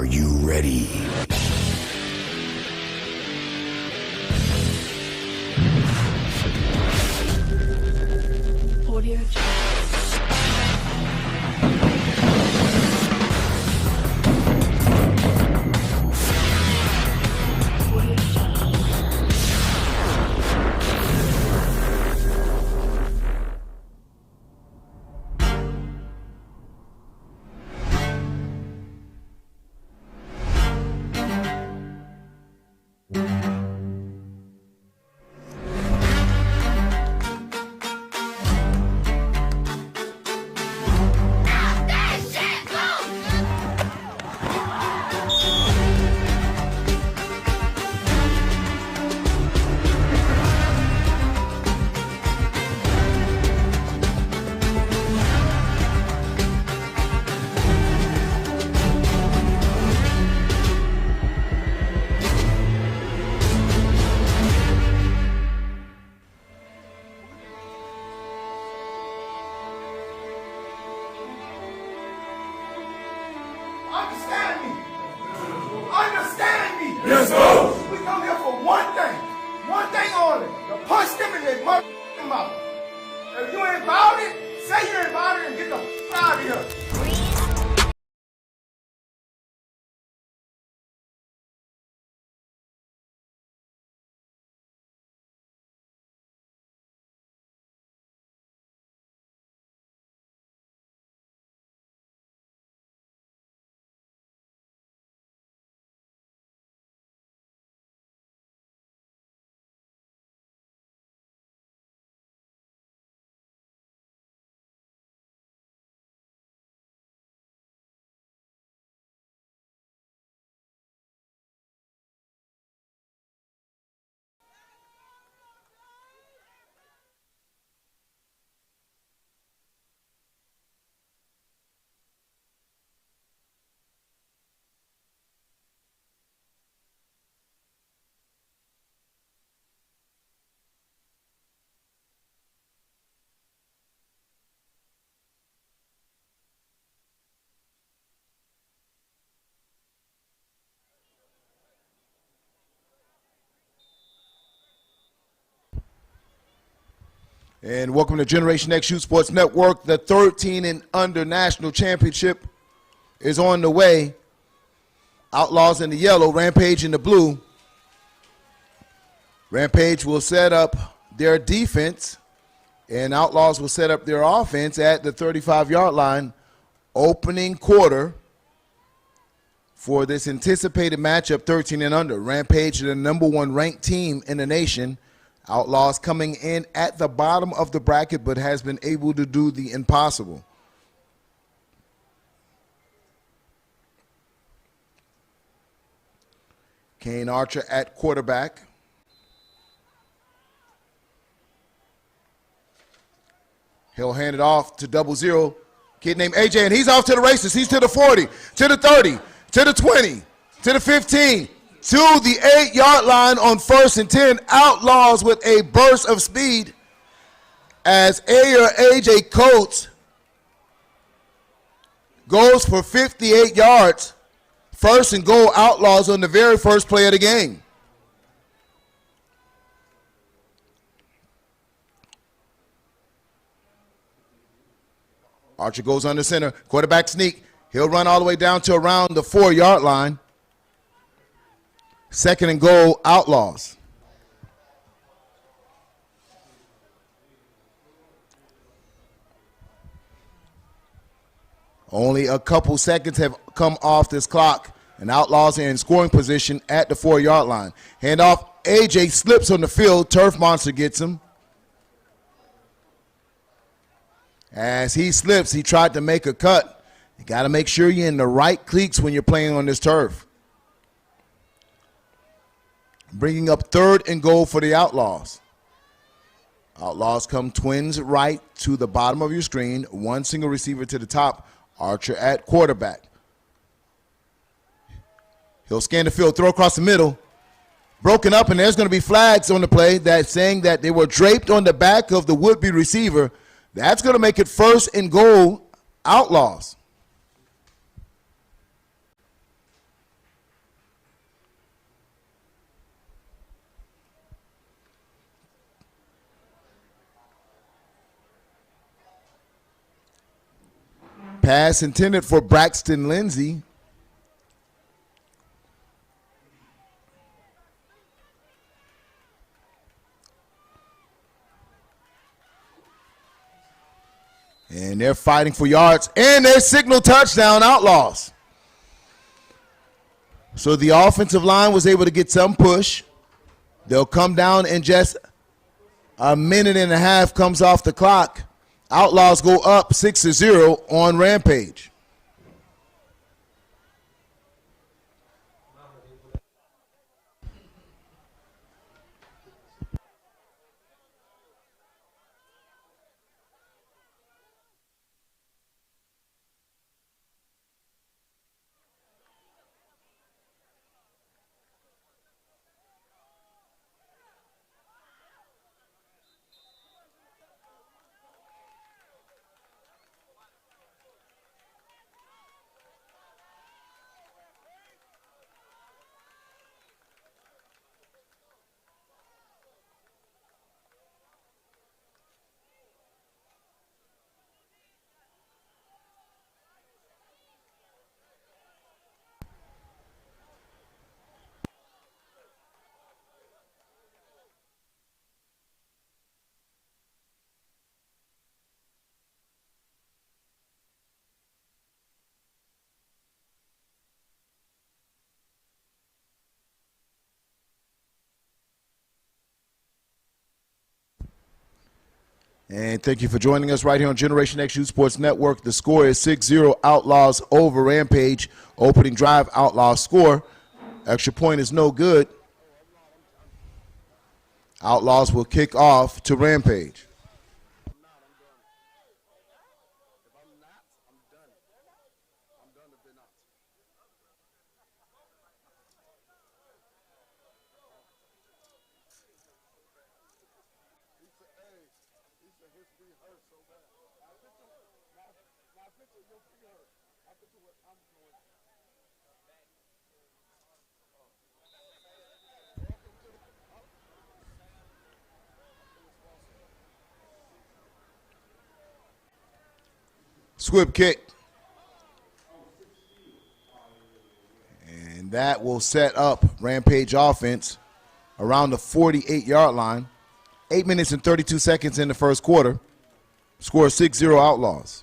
Are you ready? Audio Understand me. Understand me. Yes, sir. We come here for one thing only, to punch them in their motherfucking mouth. If you ain't about it, say you ain't about it and get the f out of here. And welcome to Generation X Shoot Sports Network. The 13 and under national championship is on the way. Outlaws in the yellow, Rampage in the blue. Rampage will set up their defense, and Outlaws will set up their offense at the 35-yard line, opening quarter for this anticipated matchup, 13 and under. Rampage, the number one ranked team in the nation. Outlaws coming in at the bottom of the bracket, but has been able to do the impossible. Kane Archer at quarterback. He'll hand it off to 00. Kid named AJ, and he's off to the races. He's to the 40, to the 30, to the 20, to the 15, to the 8-yard line on 1st and 10. Outlaws with a burst of speed as AJ Coates goes for 58 yards. 1st and goal, Outlaws on the very first play of the game. Archer goes under center, quarterback sneak. He'll run all the way down to around the 4-yard line. 2nd and goal, Outlaws. Only a couple seconds have come off this clock, and Outlaws are in scoring position at the 4-yard line. Handoff, AJ slips on the field. Turf Monster gets him. As he slips, he tried to make a cut. You got to make sure you're in the right cleats when you're playing on this turf. Bringing up 3rd and goal for the Outlaws. Outlaws come twins right to the bottom of your screen. One single receiver to the top. Archer at quarterback. He'll scan the field, throw across the middle. Broken up, and there's going to be flags on the play that's saying that they were draped on the back of the would-be receiver. That's going to make it 1st and goal, Outlaws. Pass intended for Braxton Lindsey. And they're fighting for yards. And they signal touchdown, Outlaws. So the offensive line was able to get some push. They'll come down in just a minute and a half comes off the clock. Outlaws go up 6-0 on Rampage. And thank you for joining us right here on Generation X Youth Sports Network. The score is 6-0 Outlaws over Rampage. Opening drive, Outlaws score. Extra point is no good. Outlaws will kick off to Rampage. Squib kick. And that will set up Rampage offense around the 48-yard line. 8 minutes and 32 seconds in the first quarter. Score 6-0 Outlaws.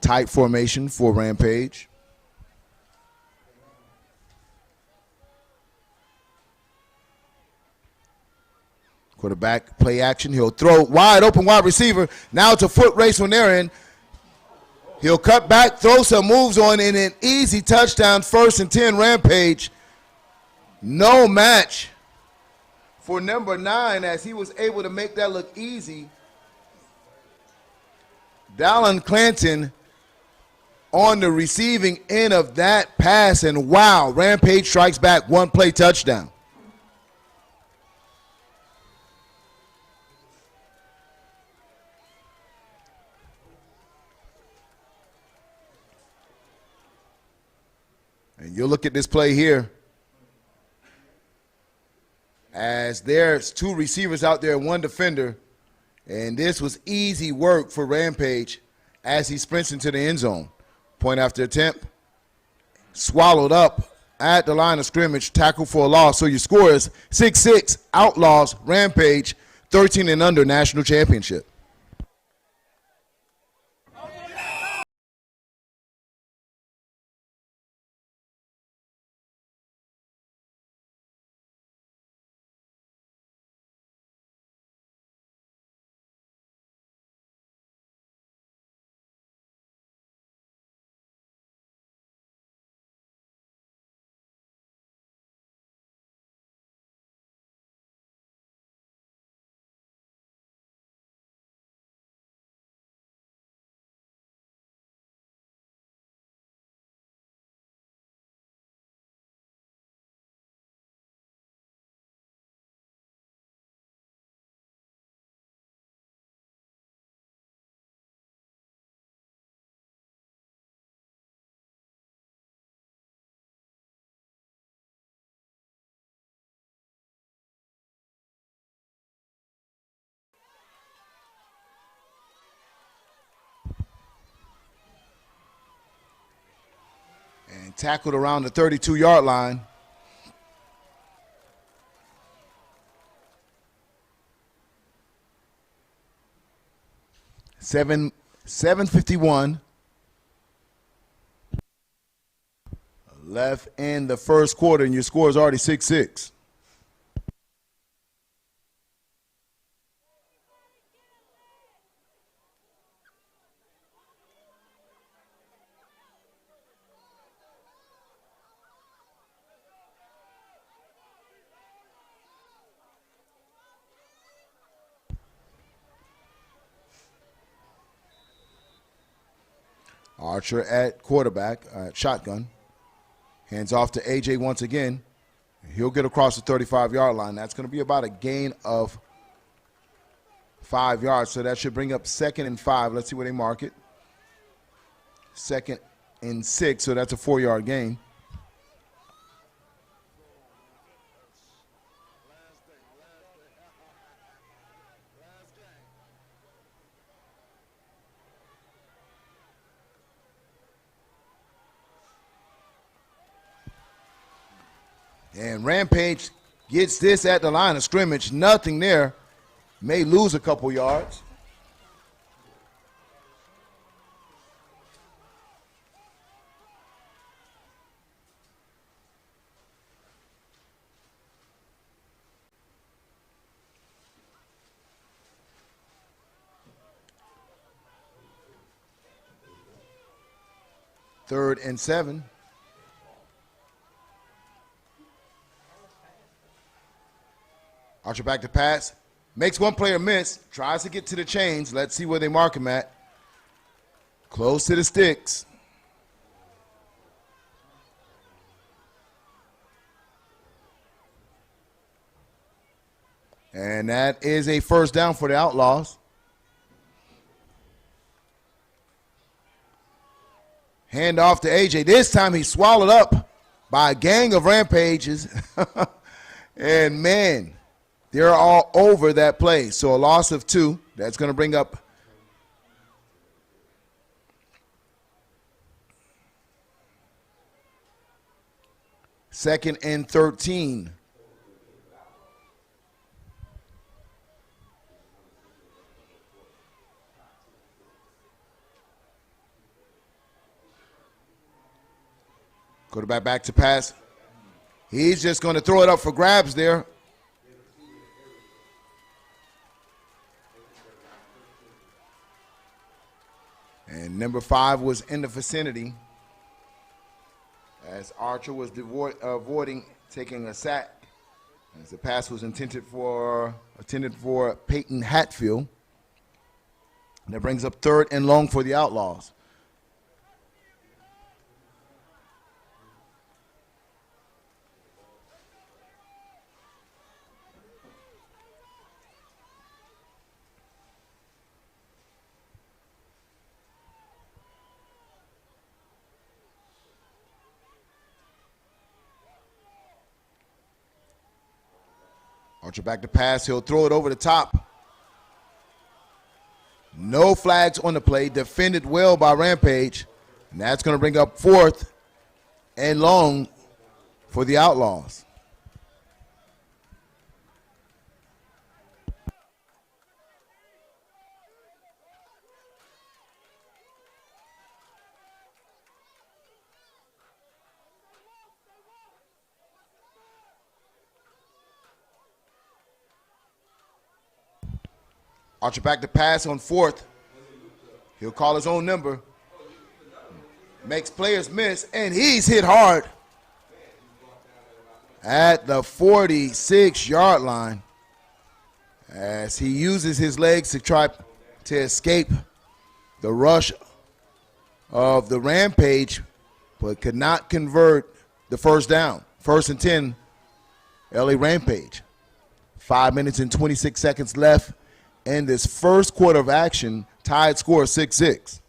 Tight formation for Rampage. Quarterback play action. He'll throw wide open wide receiver. Now it's a foot race on their end. He'll cut back, throw some moves on in an easy touchdown. 1st and 10 Rampage. No match for number 9 as he was able to make that look easy. Dallin Clanton on the receiving end of that pass, and wow, Rampage strikes back, one play touchdown. And you'll look at this play here as there's 2 receivers out there and 1 defender, and this was easy work for Rampage as he sprints into the end zone. Point after attempt, swallowed up at the line of scrimmage, tackle for a loss. So your score is 6-6, Outlaws, Rampage, 13 and under national championship. Tackled around the 32-yard line. Seven 7:51 left in the first quarter, and your score is already 6-6. Archer at quarterback, shotgun. Hands off to AJ once again. He'll get across the 35-yard line. That's going to be about a gain of 5 yards, so that should bring up 2nd and 5. Let's see where they mark it. 2nd and 6, so that's a 4-yard gain. And Rampage gets this at the line of scrimmage. Nothing there. May lose a couple yards. Third and 7. Archer back to pass. Makes one player miss. Tries to get to the chains. Let's see where they mark him at. Close to the sticks. And that is a first down for the Outlaws. Hand off to AJ. This time he's swallowed up by a gang of Rampages. And man, they're all over that play. So a loss of 2. That's going to bring up second and 13. Quarterback back to pass. He's just going to throw it up for grabs there. And number 5 was in the vicinity as Archer was avoiding taking a sack, as the pass was intended for Peyton Hatfield. And that brings up 3rd and long for the Outlaws. Archer back to pass. He'll throw it over the top. No flags on the play. Defended well by Rampage. And that's going to bring up 4th and long for the Outlaws. Archer back to pass on 4th. He'll call his own number. Makes players miss, and he's hit hard at the 46-yard line as he uses his legs to try to escape the rush of the Rampage, but could not convert the first down. 1st and 10, LA Rampage. 5 minutes and 26 seconds left in this first quarter of action. Tied score 6-6.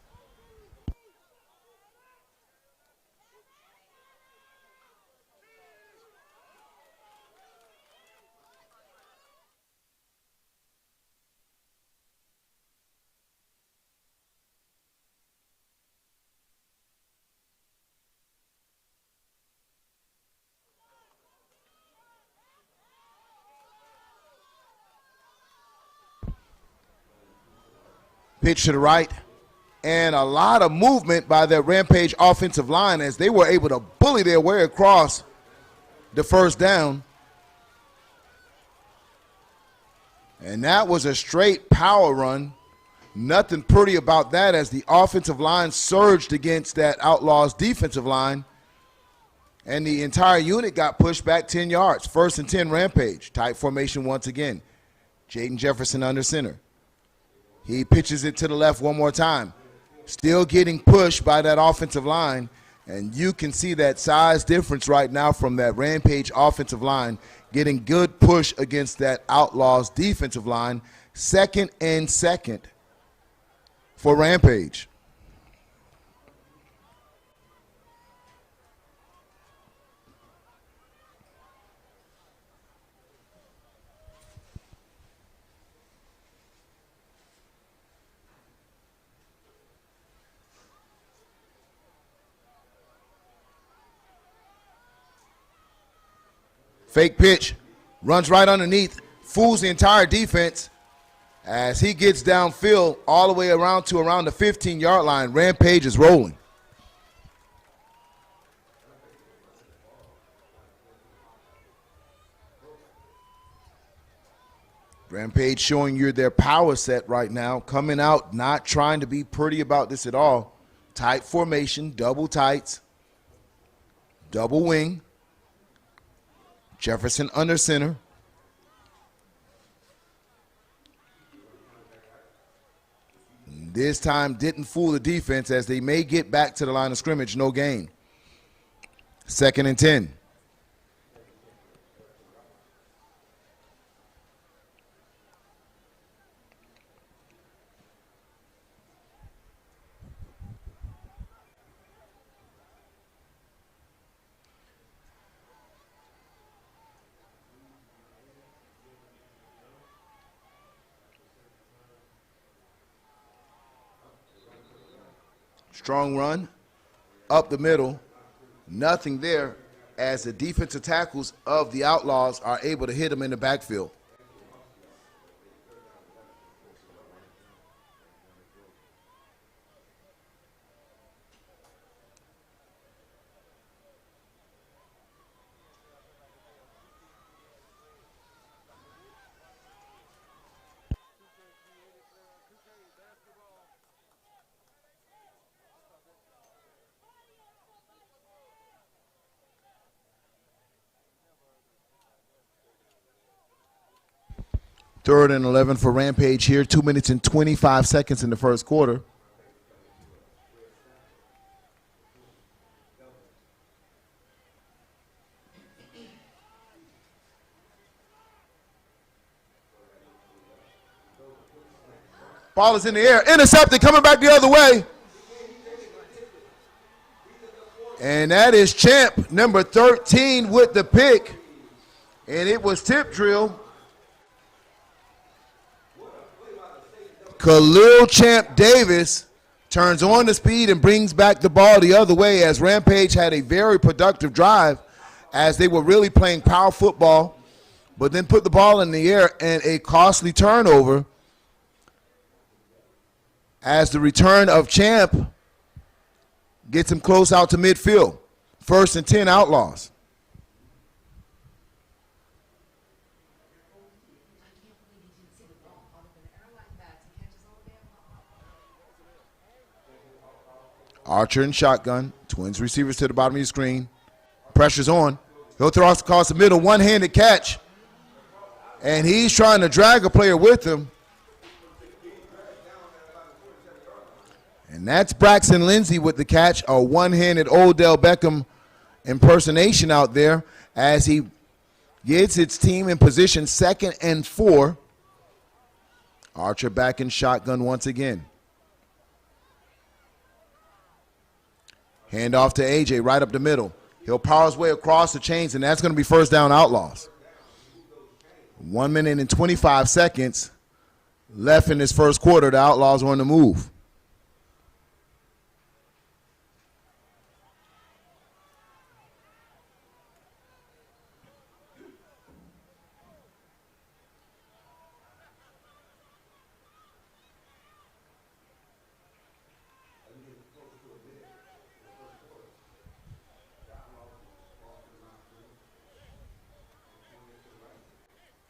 Pitch to the right. And a lot of movement by the Rampage offensive line as they were able to bully their way across the first down. And that was a straight power run. Nothing pretty about that as the offensive line surged against that Outlaws defensive line. And the entire unit got pushed back 10 yards. 1st and 10 Rampage. Tight formation once again. Jaden Jefferson under center. He pitches it to the left one more time. Still getting pushed by that offensive line. And you can see that size difference right now from that Rampage offensive line. Getting good push against that Outlaws defensive line. 2nd and 2 for Rampage. Fake pitch, runs right underneath, fools the entire defense as he gets downfield all the way around the 15-yard line. Rampage is rolling. Rampage showing you their power set right now, coming out, not trying to be pretty about this at all. Tight formation, double tights, double wing. Jefferson under center. This time didn't fool the defense as they may get back to the line of scrimmage, no gain. 2nd and 10. Strong run, up the middle, nothing there as the defensive tackles of the Outlaws are able to hit him in the backfield. Third and 11 for Rampage here. 2 minutes and 25 seconds in the first quarter. Ball is in the air. Intercepted, coming back the other way. And that is Champ, number 13, with the pick. And it was tip drill. Khalil Champ Davis turns on the speed and brings back the ball the other way as Rampage had a very productive drive as they were really playing power football, but then put the ball in the air and a costly turnover as the return of Champ gets him close out to midfield. 1st and 10 Outlaws. Archer and shotgun. Twins receivers to the bottom of your screen. Pressure's on. He'll throw across the middle. One-handed catch. And he's trying to drag a player with him. And that's Braxton Lindsay with the catch. A one-handed Odell Beckham impersonation out there as he gets his team in position 2nd and 4. Archer back in shotgun once again. Hand off to AJ right up the middle. He'll power his way across the chains, and that's going to be 1st down Outlaws. 1 minute and 25 seconds left in this first quarter. The Outlaws are on the move.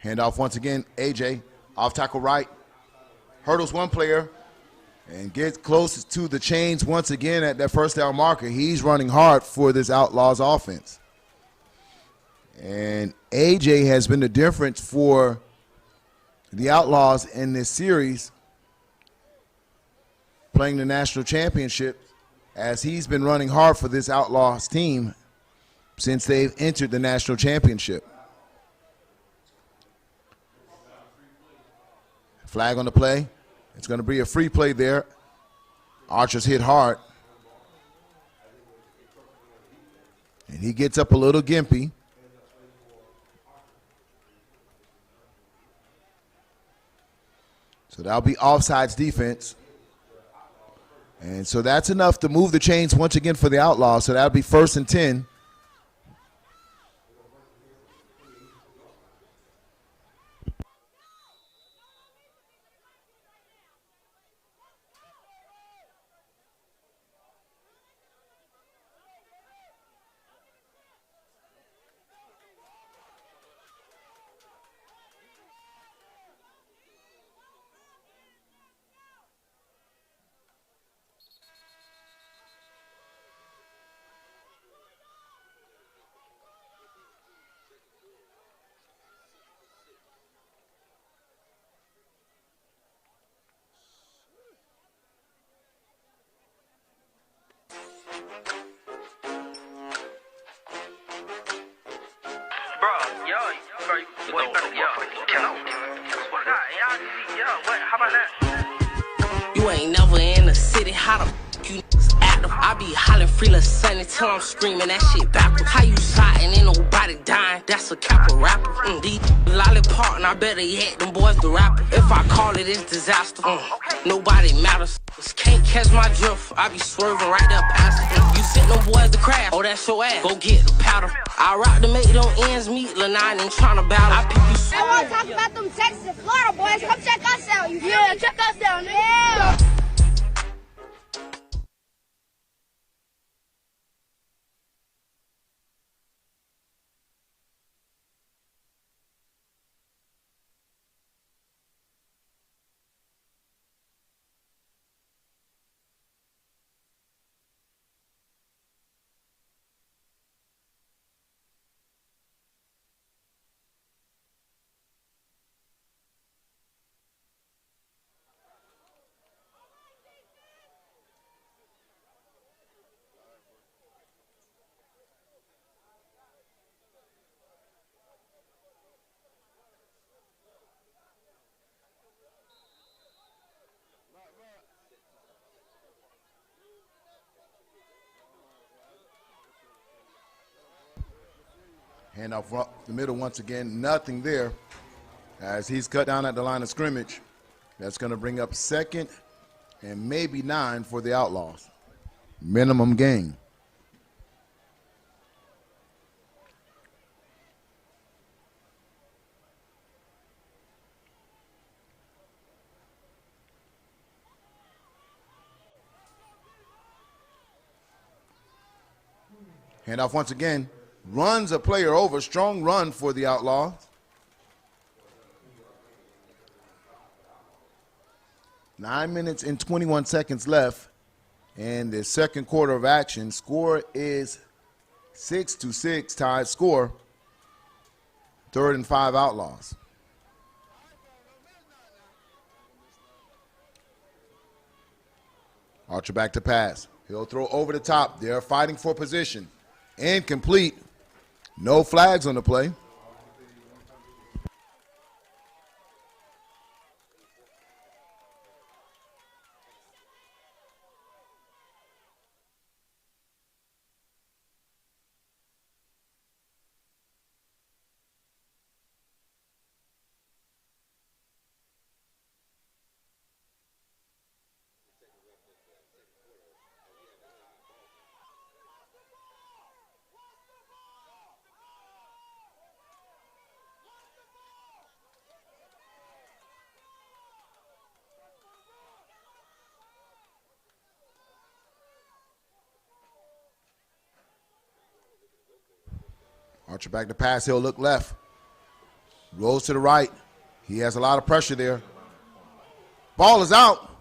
Handoff once again, AJ, off tackle right. Hurdles one player and gets close to the chains once again at that first down marker. He's running hard for this Outlaws offense. And AJ has been the difference for the Outlaws in this series, playing the national championship, as he's been running hard for this Outlaws team since they've entered the national championship. Flag on the play. It's going to be a free play there. Archer's hit hard. And he gets up a little gimpy. So that'll be offsides defense. And so that's enough to move the chains once again for the Outlaws. So that'll be 1st and 10. You ain't never in the city, how the f you niggas active? I be hollering free little sunny till I'm screaming that shit backwards. How you sliding, ain't nobody dying, that's a capital rapper. These lollipop, and I better yet, them boys the rapper. If I call it, it's disaster. Nobody matters. Can't catch my drift, I be swerving right there past it. You sent them boys to crash, oh that's your ass, go get the powder. I rock to make them ends meet, Lil' Nine ain't tryna battle. I pick you. I wanna talk about them Texas and Florida boys, come check us out. Yeah, check us out, yeah. Handoff up the middle once again, nothing there as he's cut down at the line of scrimmage. That's going to bring up 2nd and maybe 9 for the Outlaws. Minimum gain. Handoff once again. Runs a player over. Strong run for the Outlaws. Nine minutes and 21 seconds left in the second quarter of action. Score is 6-6, tied score. 3rd and 5 Outlaws. Archer back to pass. He'll throw over the top. They're fighting for position. Incomplete. No flags on the play. Archer back to pass. He'll look left. Rolls to the right. He has a lot of pressure there. Ball is out.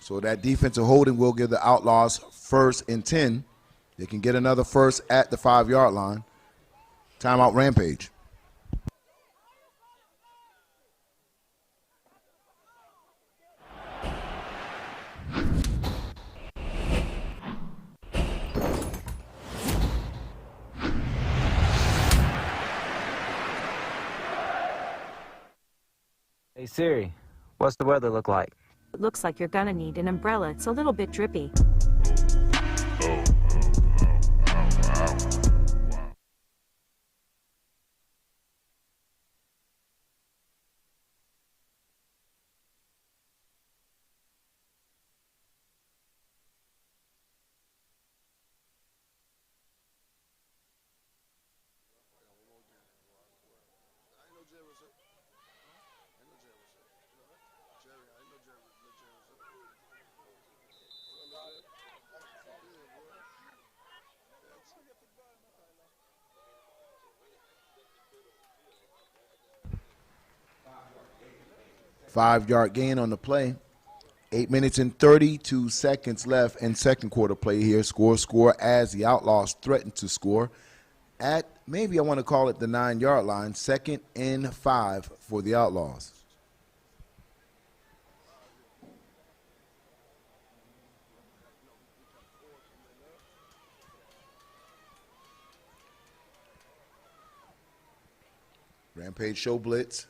So that defensive holding will give the Outlaws 1st and 10. They can get another first at the 5-yard line. Timeout, Rampage. Hey Siri, what's the weather look like? It looks like you're gonna need an umbrella. It's a little bit drippy. Five-yard gain on the play. 8 minutes and 32 seconds left in second quarter play here. Score as the Outlaws threaten to score at, maybe I want to call it the 9-yard line. 2nd and 5 for the Outlaws. Rampage show blitz.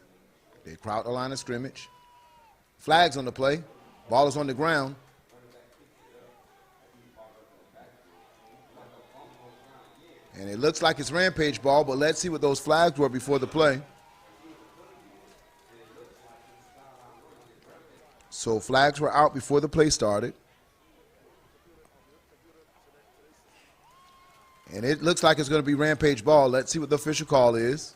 They crowd the line of scrimmage. Flags on the play. Ball is on the ground. And it looks like it's Rampage ball, but let's see what those flags were before the play. So flags were out before the play started. And it looks like it's going to be Rampage ball. Let's see what the official call is.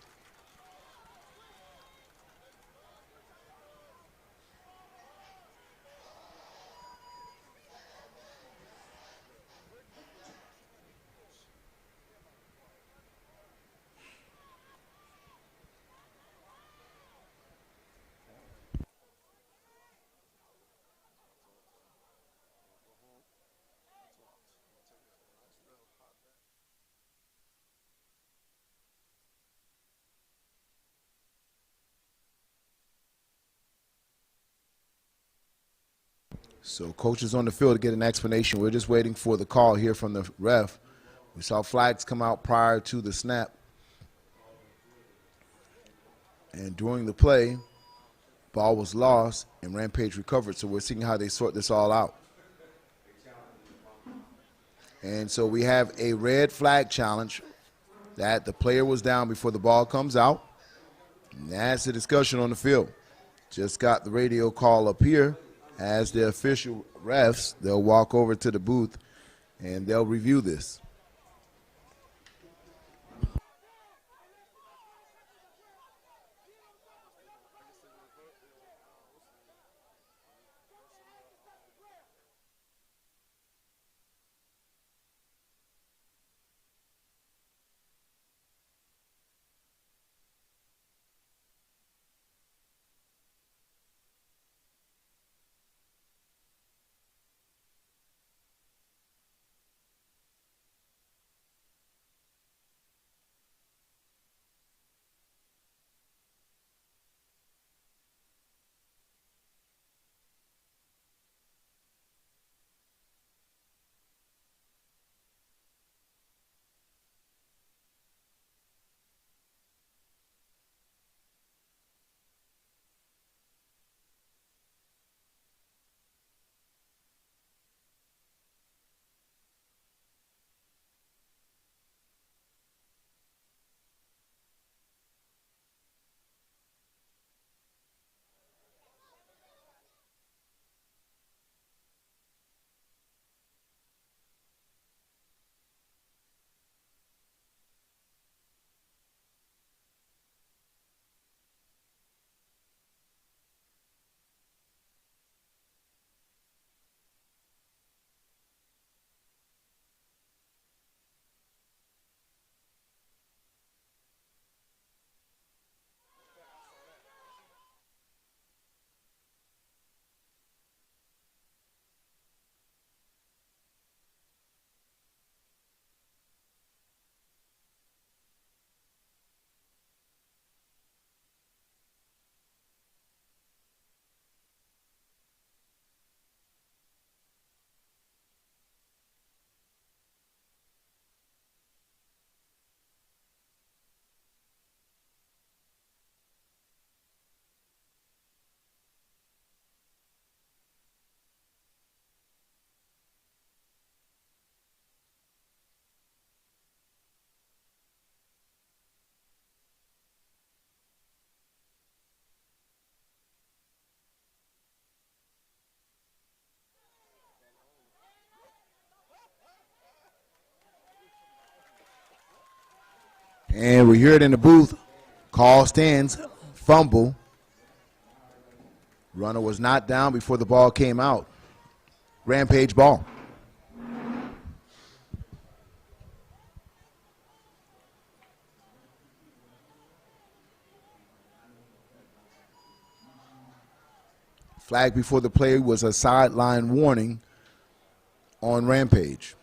So coach is on the field to get an explanation. We're just waiting for the call here from the ref. We saw flags come out prior to the snap. And during the play, ball was lost and Rampage recovered. So we're seeing how they sort this all out. And so we have a red flag challenge that the player was down before the ball comes out. And that's the discussion on the field. Just got the radio call up here. As the official refs, they'll walk over to the booth and they'll review this. And we hear it in the booth. Call stands, fumble. Runner was not down before the ball came out. Rampage ball. Flag before the play was a sideline warning on Rampage.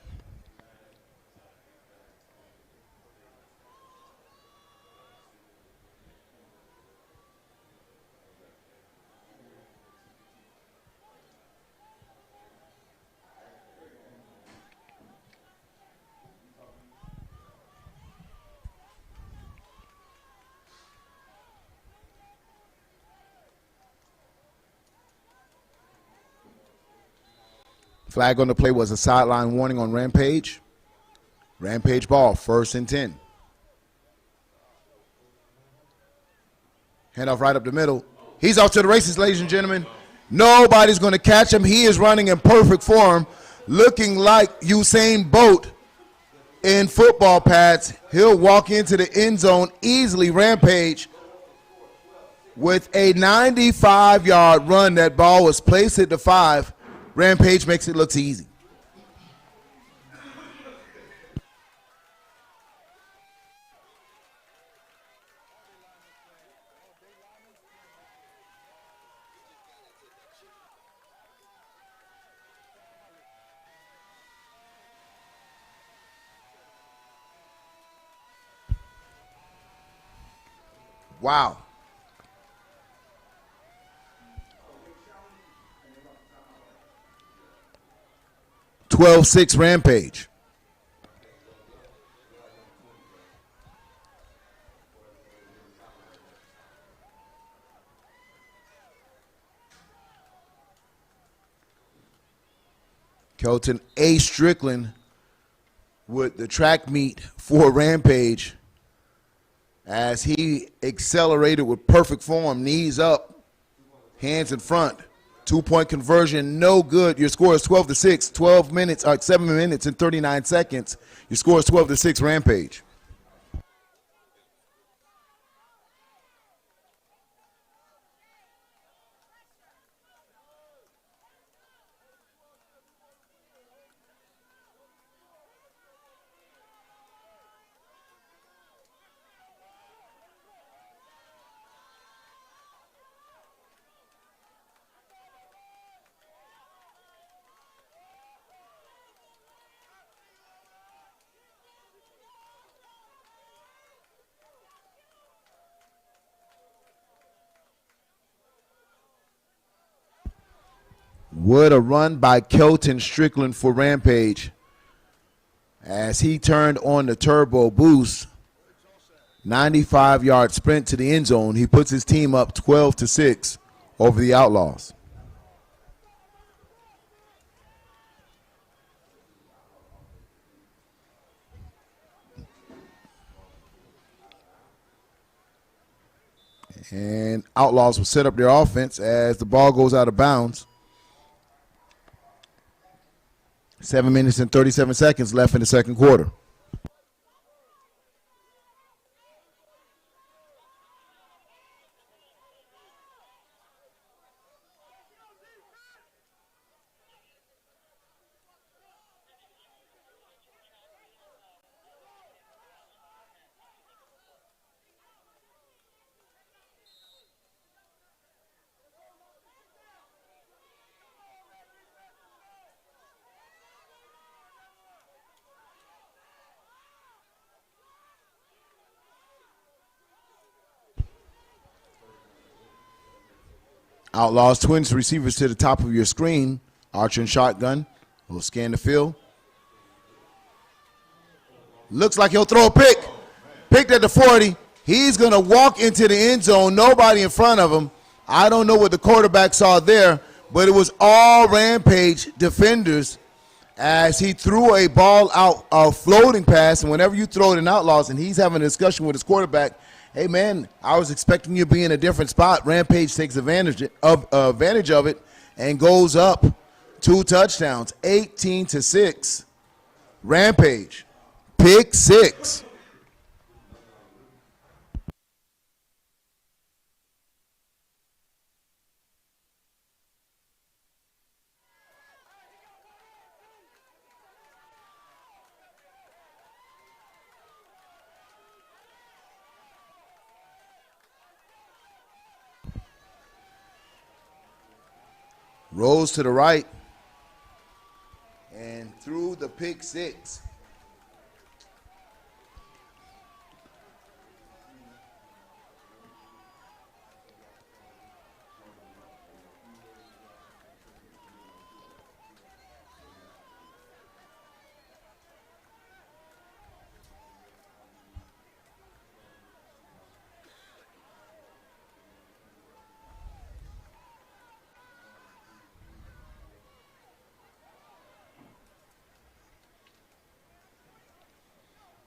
Flag on the play was a sideline warning on Rampage. Rampage ball, 1st and 10. Handoff right up the middle. He's off to the races, ladies and gentlemen. Nobody's going to catch him. He is running in perfect form, looking like Usain Bolt in football pads. He'll walk into the end zone easily. Rampage with a 95-yard run. That ball was placed at the 5. Rampage makes it look easy. Wow. (12-6) Rampage. Kelton A. Strickland with the track meet for Rampage as he accelerated with perfect form, knees up, hands in front. 2-point conversion, no good. Your score is 12-6. 7 minutes and 39 seconds. Your score is 12-6 Rampage. What a run by Kelton Strickland for Rampage as he turned on the turbo boost. 95-yard sprint to the end zone. He puts his team up 12-6 over the Outlaws. And Outlaws will set up their offense as the ball goes out of bounds. 7 minutes and 37 seconds left in the second quarter. Outlaws twins receivers to the top of your screen. Archer and shotgun. We'll scan the field. Looks like he'll throw a pick. Picked at the 40. He's going to walk into the end zone. Nobody in front of him. I don't know what the quarterback saw there, but it was all Rampage defenders as he threw a ball out, a floating pass. And whenever you throw it in Outlaws and he's having a discussion with his quarterback, hey, man, I was expecting you to be in a different spot. Rampage takes advantage of it and goes up 2 touchdowns, 18-6. Rampage, pick 6. Rolls to the right and through the pick six.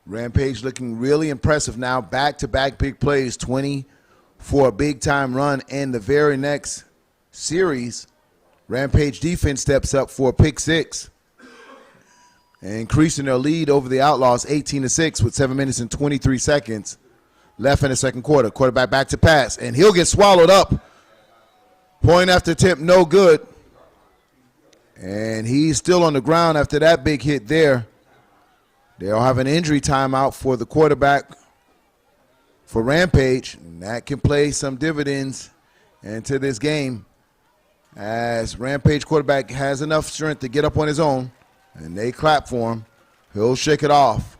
Rampage looking really impressive now. Back-to-back big plays, 20 for a big-time run. And the very next series, Rampage defense steps up for a pick six, increasing their lead over the Outlaws 18-6 with 7 minutes and 23 seconds left in the second quarter. Quarterback back to pass, and he'll get swallowed up. Point after attempt, no good. And he's still on the ground after that big hit there. They'll have an injury timeout for the quarterback for Rampage, and that can play some dividends into this game as Rampage quarterback has enough strength to get up on his own, and they clap for him. He'll shake it off.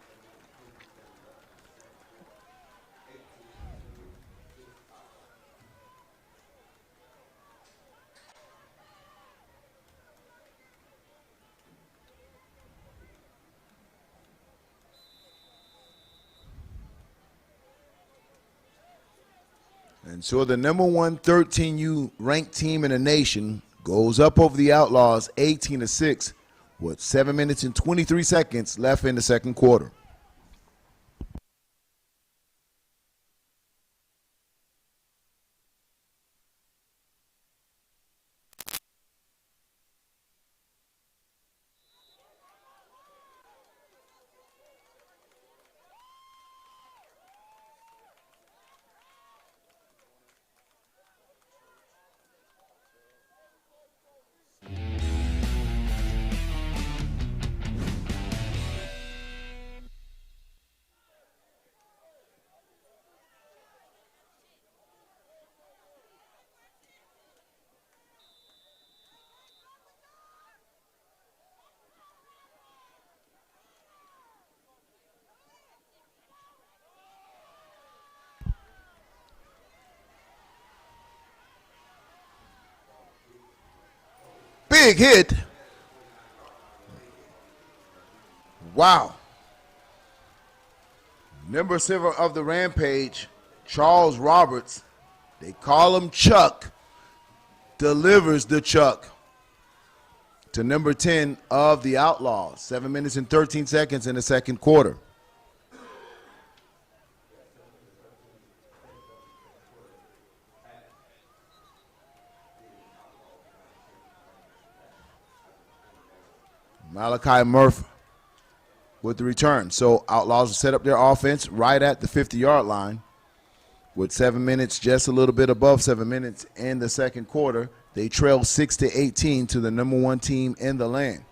And so the number one 13U ranked team in the nation goes up over the Outlaws 18-6 with 7 minutes and 23 seconds left in the second quarter. Big hit. Wow. Number 7 of the Rampage, Charles Roberts, they call him Chuck, delivers the Chuck to number 10 of the Outlaws. 7 minutes and 13 seconds in the second quarter. Malachi Murphy with the return. So Outlaws will set up their offense right at the 50-yard line with 7 minutes, just a little bit above 7 minutes in the second quarter. They trail 6-18 to the number one team in the land.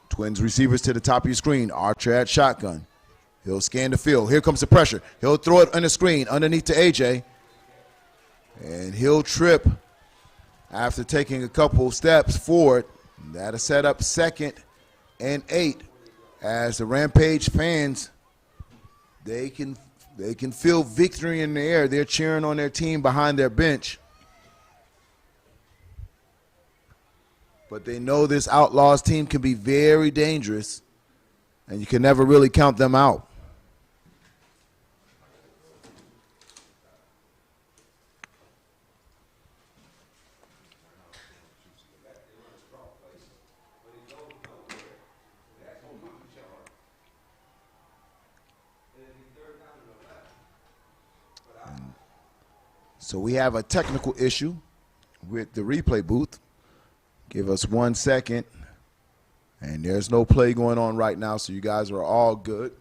Twins receivers to the top of your screen. Archer at shotgun. He'll scan the field. Here comes the pressure. He'll throw it on the screen underneath to AJ. And he'll trip after taking a couple steps forward. That'll set up 2nd and 8 as the Rampage fans, they can feel victory in the air. They're cheering on their team behind their bench. But they know this Outlaws team can be very dangerous, and you can never really count them out. So we have a technical issue with the replay booth. Give us 1 second. And there's no play going on right now, so you guys are all good.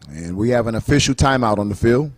And we have an official timeout on the field.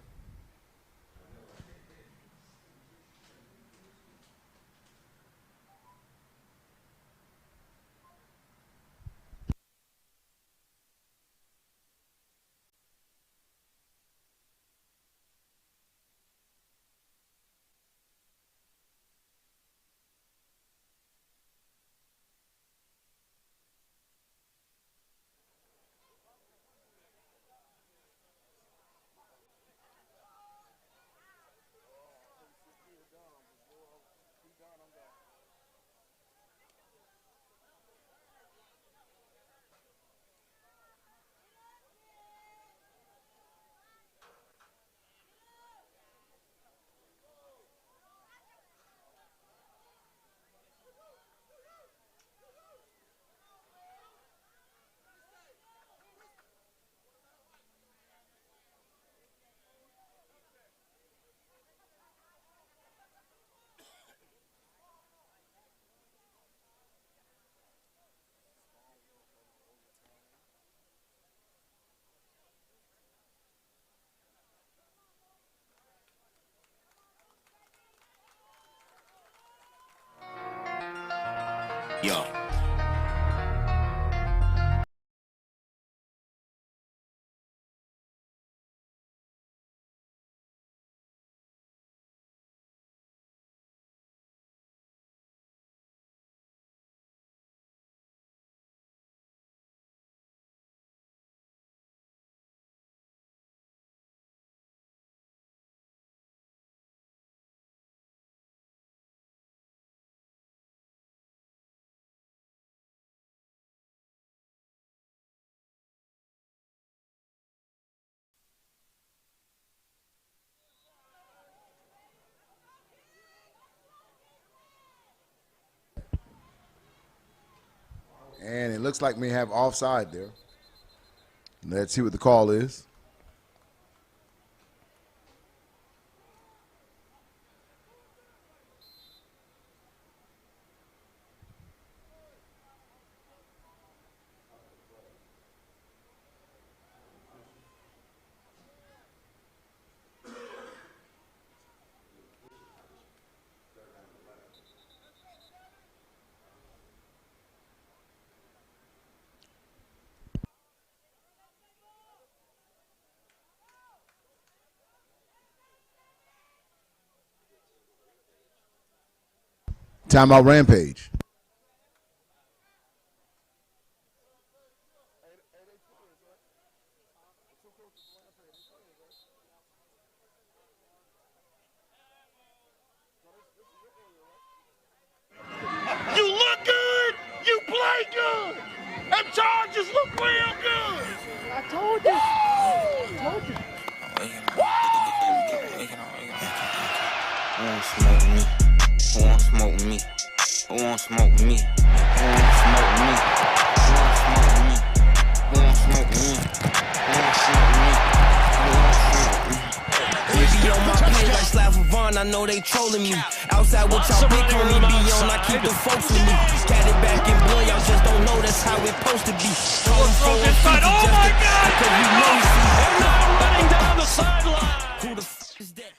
Yo. And it looks like we have offside there. Let's see what the call is. Timeout Rampage. You look good. You play good. Them Chargers look real good. I told you. Who won't smoke with me? Who won't smoke with me? Who won't smoke with me? Who won't smoke with me? Who won't smoke with me? Who won't smoke with me? Who won't smoke with me? Baby on my page like Slavovon, I know they trolling me. Outside with y'all big homie be on, I keep the folks with me. Cat it back in blood, y'all just don't know that's how it supposed to be. From inside, oh my God! Cause you know you see. And now running down the sideline. Who the f is that?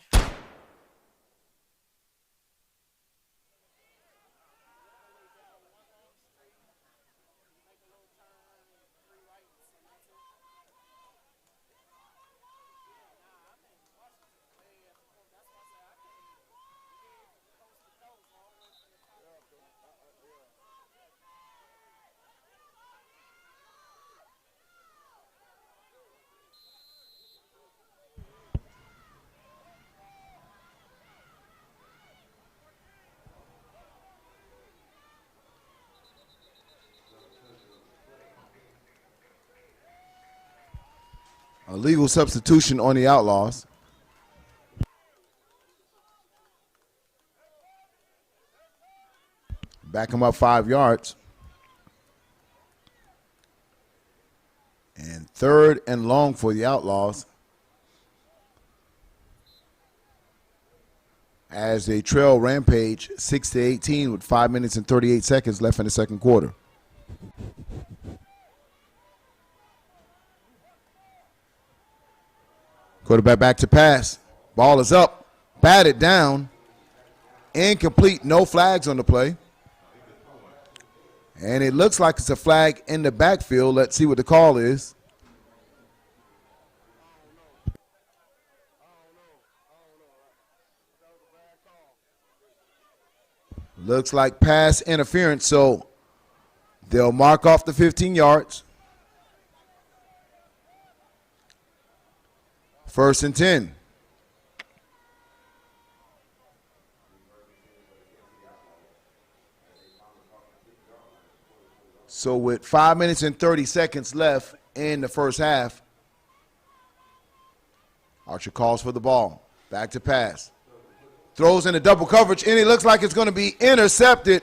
A legal substitution on the Outlaws. Back him up 5 yards. And 3rd and long for the Outlaws, as they trail Rampage 6-18 with 5 minutes and 38 seconds left in the second quarter. Quarterback back to pass. Ball is up. Batted down. Incomplete. No flags on the play. And it looks like it's a flag in the backfield. Let's see what the call is. Looks like pass interference, so they'll mark off the 15 yards. 1st and 10. So with 5 minutes and 30 seconds left in the first half, Archer calls for the ball. Back to pass. Throws into double coverage, and it looks like it's going to be intercepted.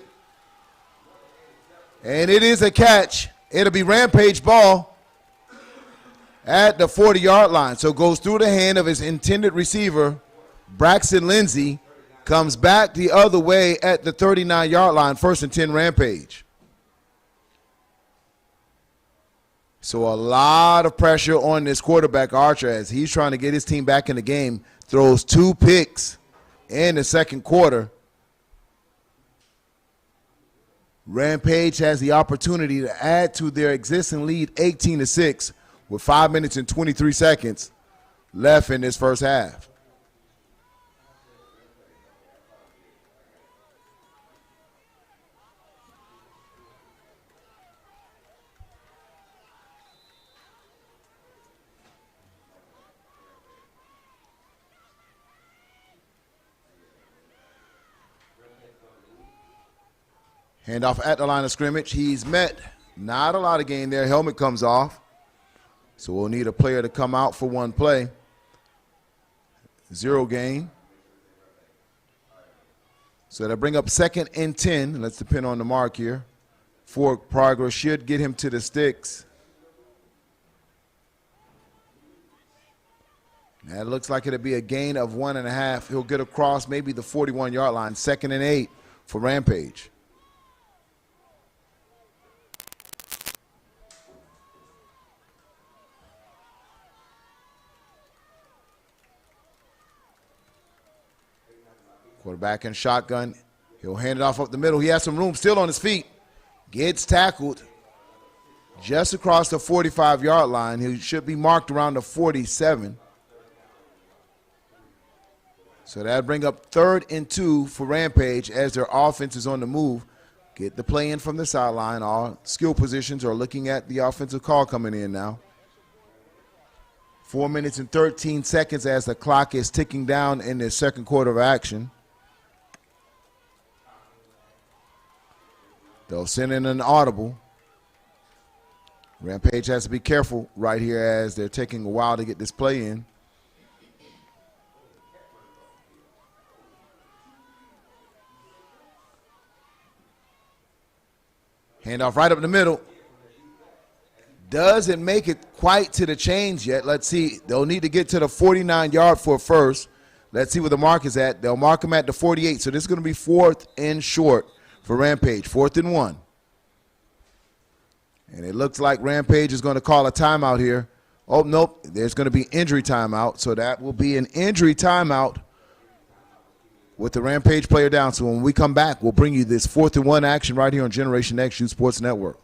And it is a catch. It'll be Rampage ball at the 40-yard line. So it goes through the hand of his intended receiver, Braxton Lindsey, comes back the other way at the 39-yard line, 1st and 10 Rampage. So a lot of pressure on this quarterback, Archer, as he's trying to get his team back in the game. Throws 2 picks in the second quarter. Rampage has the opportunity to add to their existing lead 18-6 with 5 minutes and 23 seconds left in this first half. Handoff at the line of scrimmage. He's met. Not a lot of gain there. Helmet comes off. So we'll need a player to come out for one play. 0 gain. So that'll bring up 2nd and 10. Let's depend on the mark here. Forward progress should get him to the sticks. That looks like it'll be a gain of 1.5. He'll get across maybe the 41-yard line. 2nd and 8 for Rampage. Quarterback in shotgun. He'll hand it off up the middle. He has some room still on his feet. Gets tackled just across the 45-yard line. He should be marked around the 47. So that'll bring up 3rd and 2 for Rampage as their offense is on the move. Get the play in from the sideline. All skill positions are looking at the offensive call coming in now. 4 minutes and 13 seconds as the clock is ticking down in the second quarter of action. They'll send in an audible. Rampage has to be careful right here as they're taking a while to get this play in. Handoff right up the middle. Doesn't make it quite to the chains yet. Let's see. They'll need to get to the 49-yard for first. Let's see where the mark is at. They'll mark him at the 48. So this is going to be 4th and short for Rampage. 4th and 1. And it looks like Rampage is going to call a timeout here. Oh, nope. There's going to be injury timeout. So that will be an injury timeout with the Rampage player down. So when we come back, we'll bring you this 4th and 1 action right here on Generation X Youth Sports Network.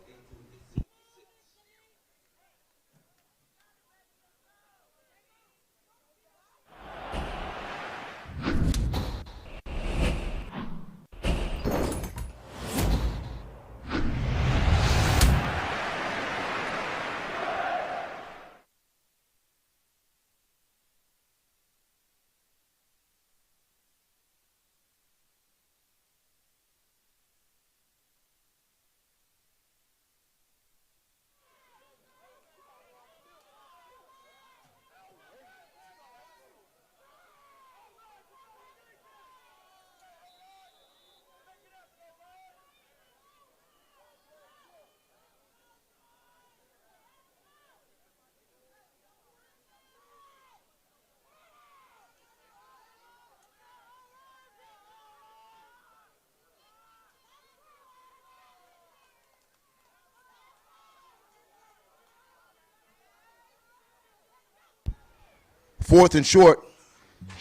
Fourth and short,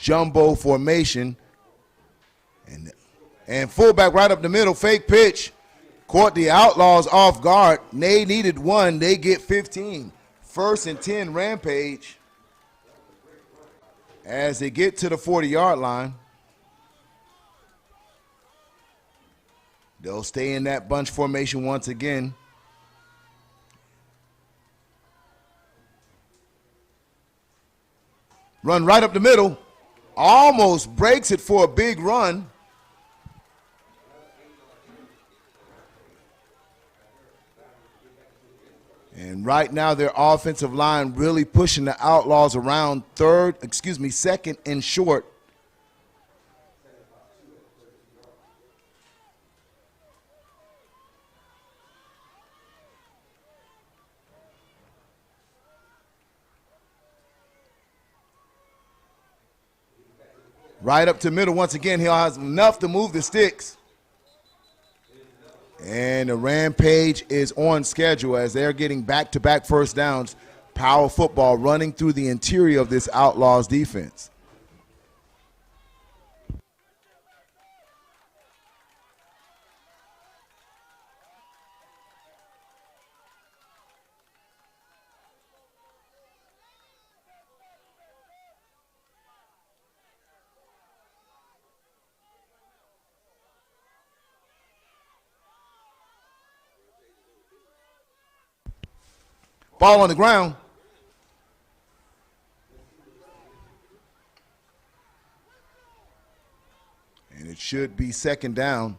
jumbo formation. And fullback right up the middle, fake pitch. Caught the Outlaws off guard. They needed 1. They get 15. 1st and 10 Rampage as they get to the 40-yard line. They'll stay in that bunch formation once again. Run right up the middle. Almost breaks it for a big run. And right now their offensive line really pushing the Outlaws around 2nd and short. Right up to middle once again. He has enough to move the sticks. And the Rampage is on schedule as they're getting back-to-back first downs. Power football running through the interior of this Outlaws defense. Ball on the ground. And it should be second down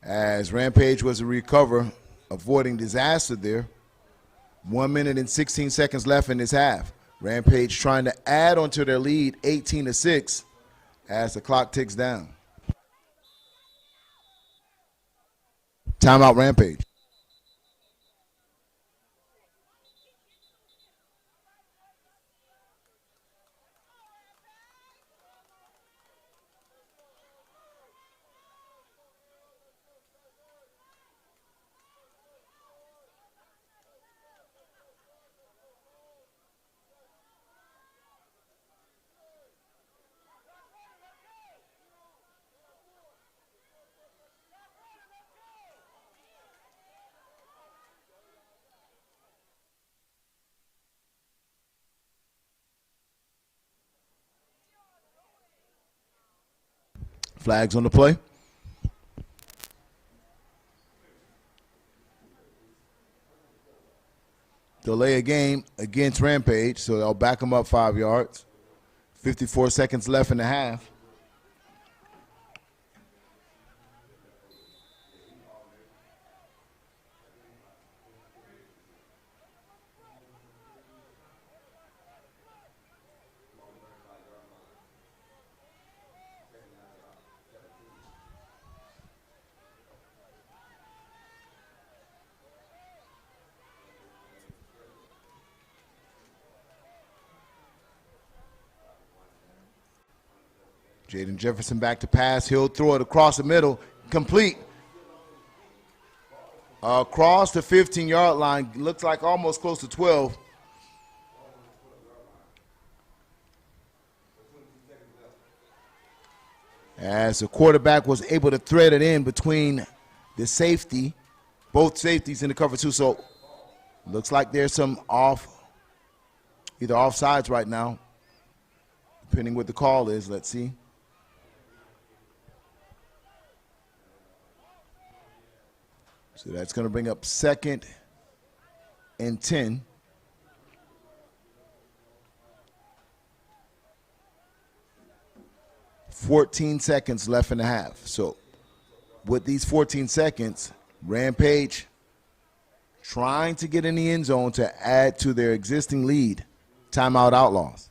as Rampage was to recover, avoiding disaster there. 1 minute and 16 seconds left in this half. Rampage trying to add onto their lead 18-6 as the clock ticks down. Timeout Rampage. Flags on the play. Delay a game against Rampage, so they'll back them up 5 yards. 54 seconds left in the half. Jaden Jefferson back to pass. He'll throw it across the middle. Complete. Across the 15-yard line. Looks like almost close to 12. As the quarterback was able to thread it in between the safety, both safeties in the cover two. So looks like there's some either offsides right now, depending what the call is. Let's see. So that's going to bring up 2nd and 10. $14 seconds left in the half. So with these 14 seconds, Rampage trying to get in the end zone to add to their existing lead. Timeout Outlaws.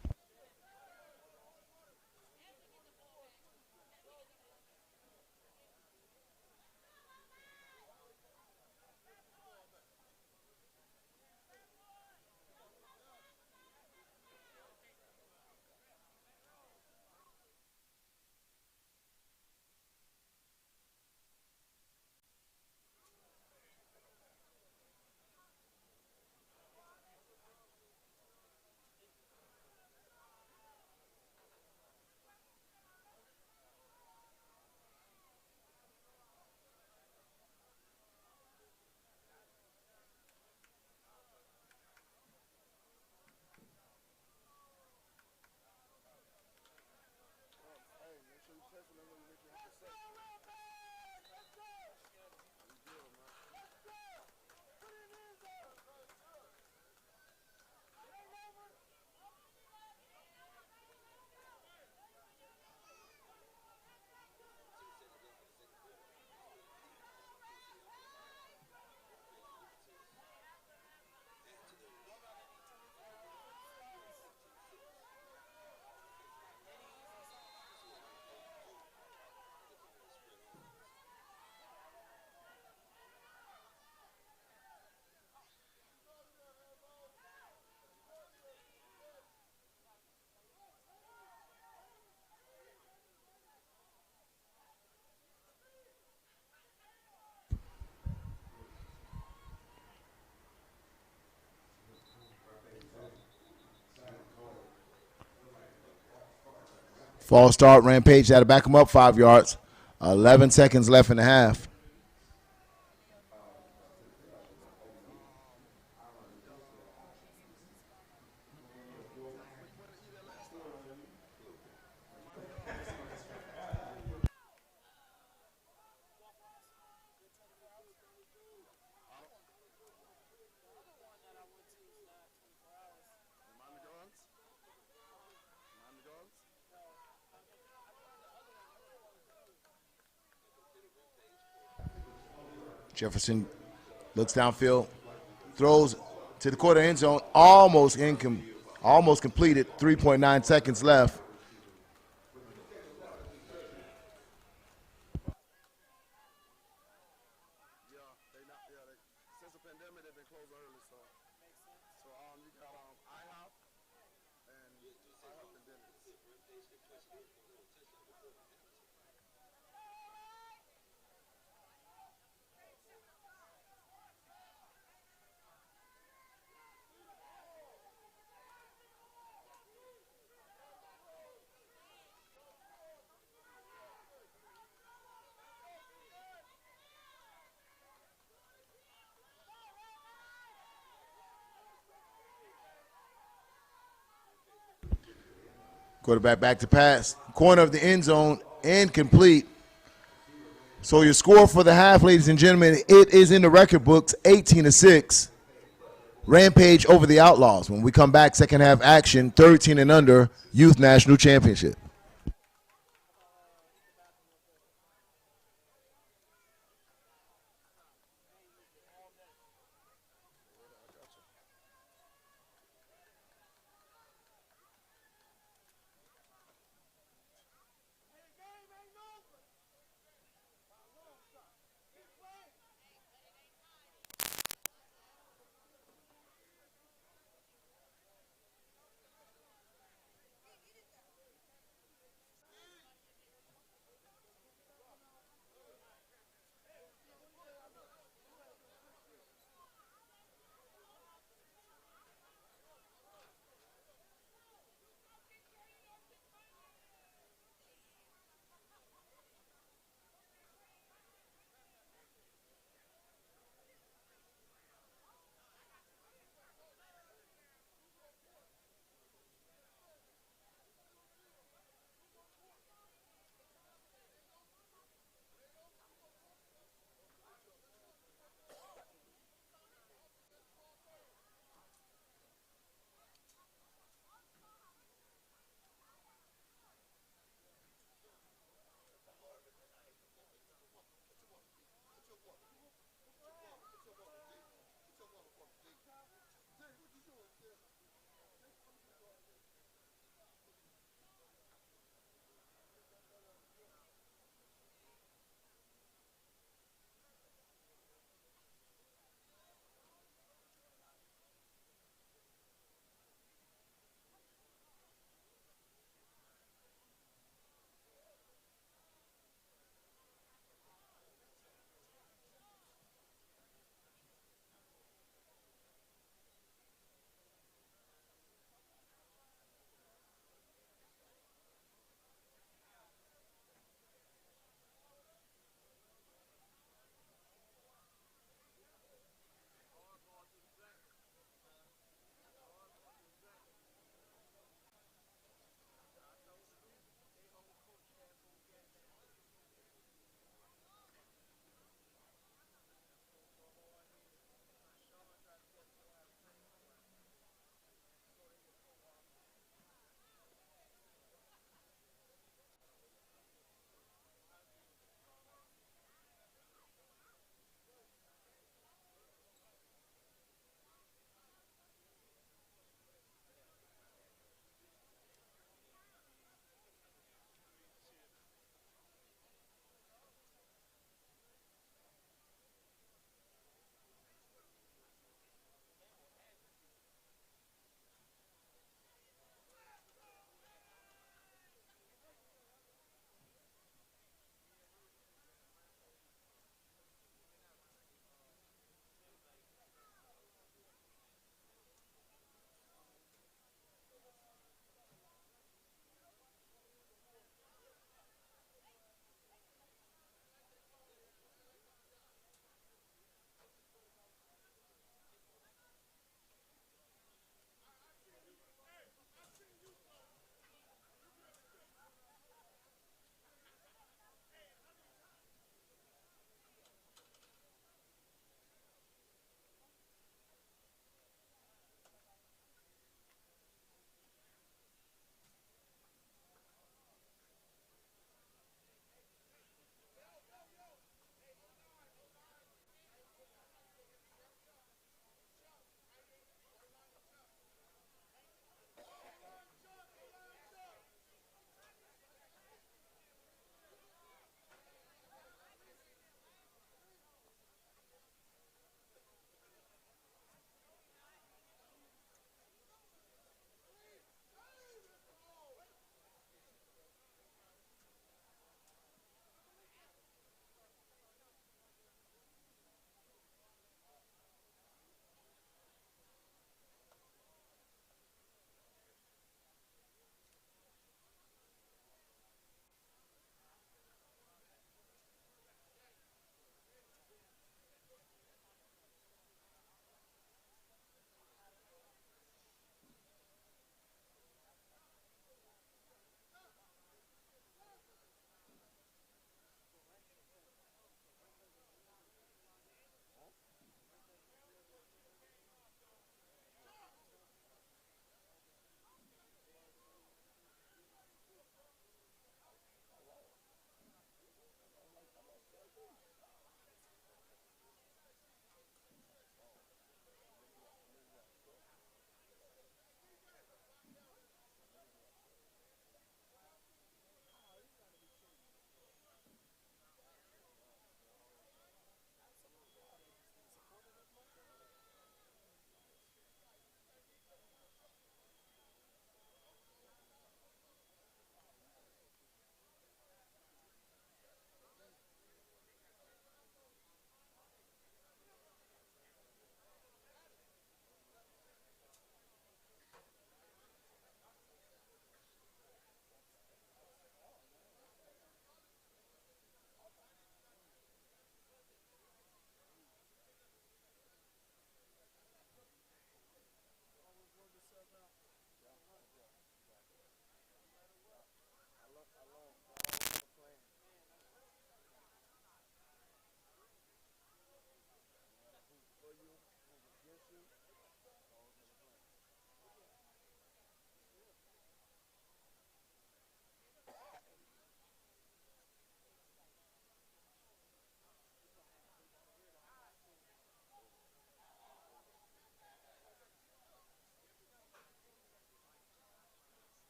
False start. Rampage had to back him up 5 yards. 11 seconds left in the half. Jefferson looks downfield, throws to the quarter end zone, almost completed. 3.9 seconds left. Quarterback back to pass. Corner of the end zone, incomplete. So your score for the half, ladies and gentlemen, it is in the record books, 18-6. Rampage over the Outlaws. When we come back, second half action, 13 and under, Youth National Championship.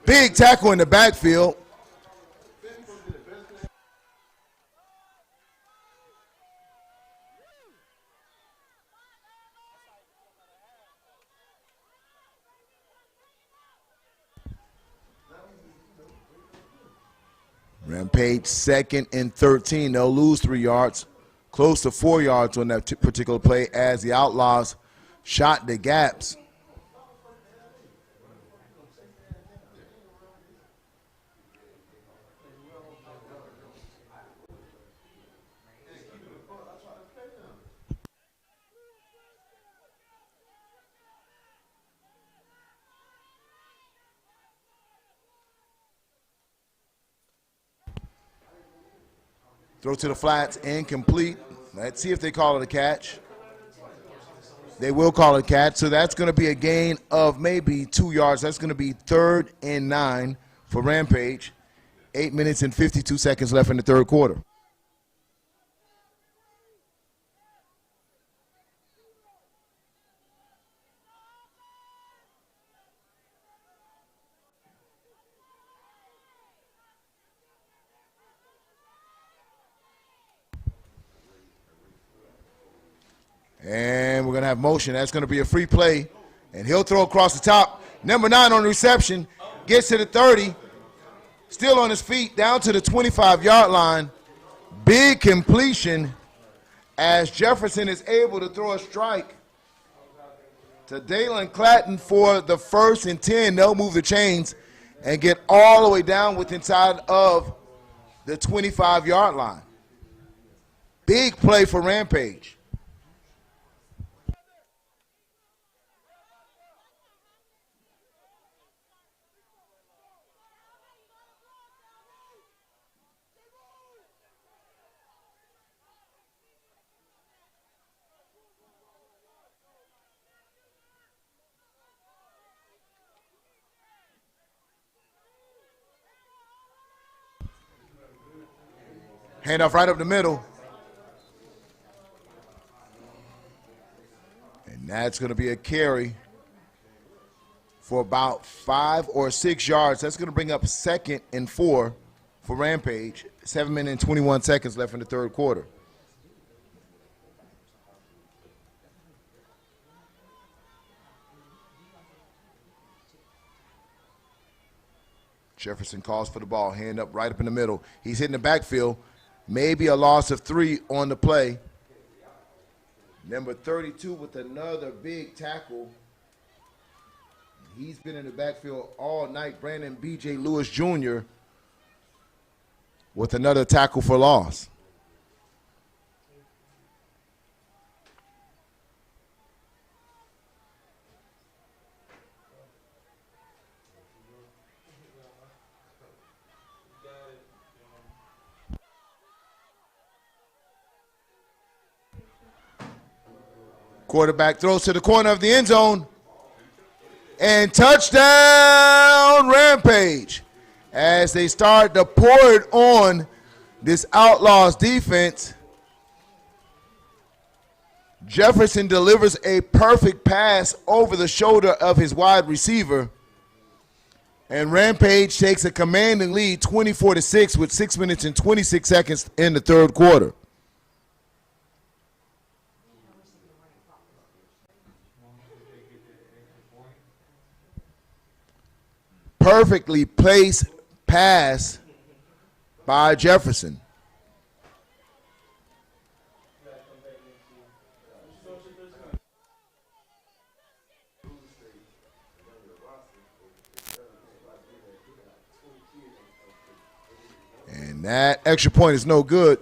Big tackle in the backfield. Rampage 2nd and 13. They'll lose 3 yards, close to 4 yards on that particular play as the Outlaws shot the gaps. Throw to the flats, incomplete. Let's see if they call it a catch. They will call it a catch, so that's going to be a gain of maybe 2 yards. That's going to be 3rd and 9 for Rampage. 8 minutes and 52 seconds left in the third quarter. And we're going to have motion. That's going to be a free play. And he'll throw across the top. Number 9 on the reception. Gets to the 30. Still on his feet. Down to the 25-yard line. Big completion as Jefferson is able to throw a strike to Dalen Clatton for the 1st and 10. They'll move the chains and get all the way down with inside of the 25-yard line. Big play for Rampage. Handoff right up the middle. And that's going to be a carry for about 5 or 6 yards. That's going to bring up 2nd and 4 for Rampage. 7 minutes and 21 seconds left in the third quarter. Jefferson calls for the ball, hand up right up in the middle. He's hitting the backfield. Maybe a loss of 3 on the play. Number 32 with another big tackle. He's been in the backfield all night. Brandon B.J. Lewis Jr. with another tackle for loss. Quarterback throws to the corner of the end zone. And touchdown, Rampage. As they start to pour it on this Outlaws defense, Jefferson delivers a perfect pass over the shoulder of his wide receiver. And Rampage takes a commanding lead 24-6 with 6 minutes and 26 seconds in the third quarter. Perfectly placed pass by Jefferson. And that extra point is no good.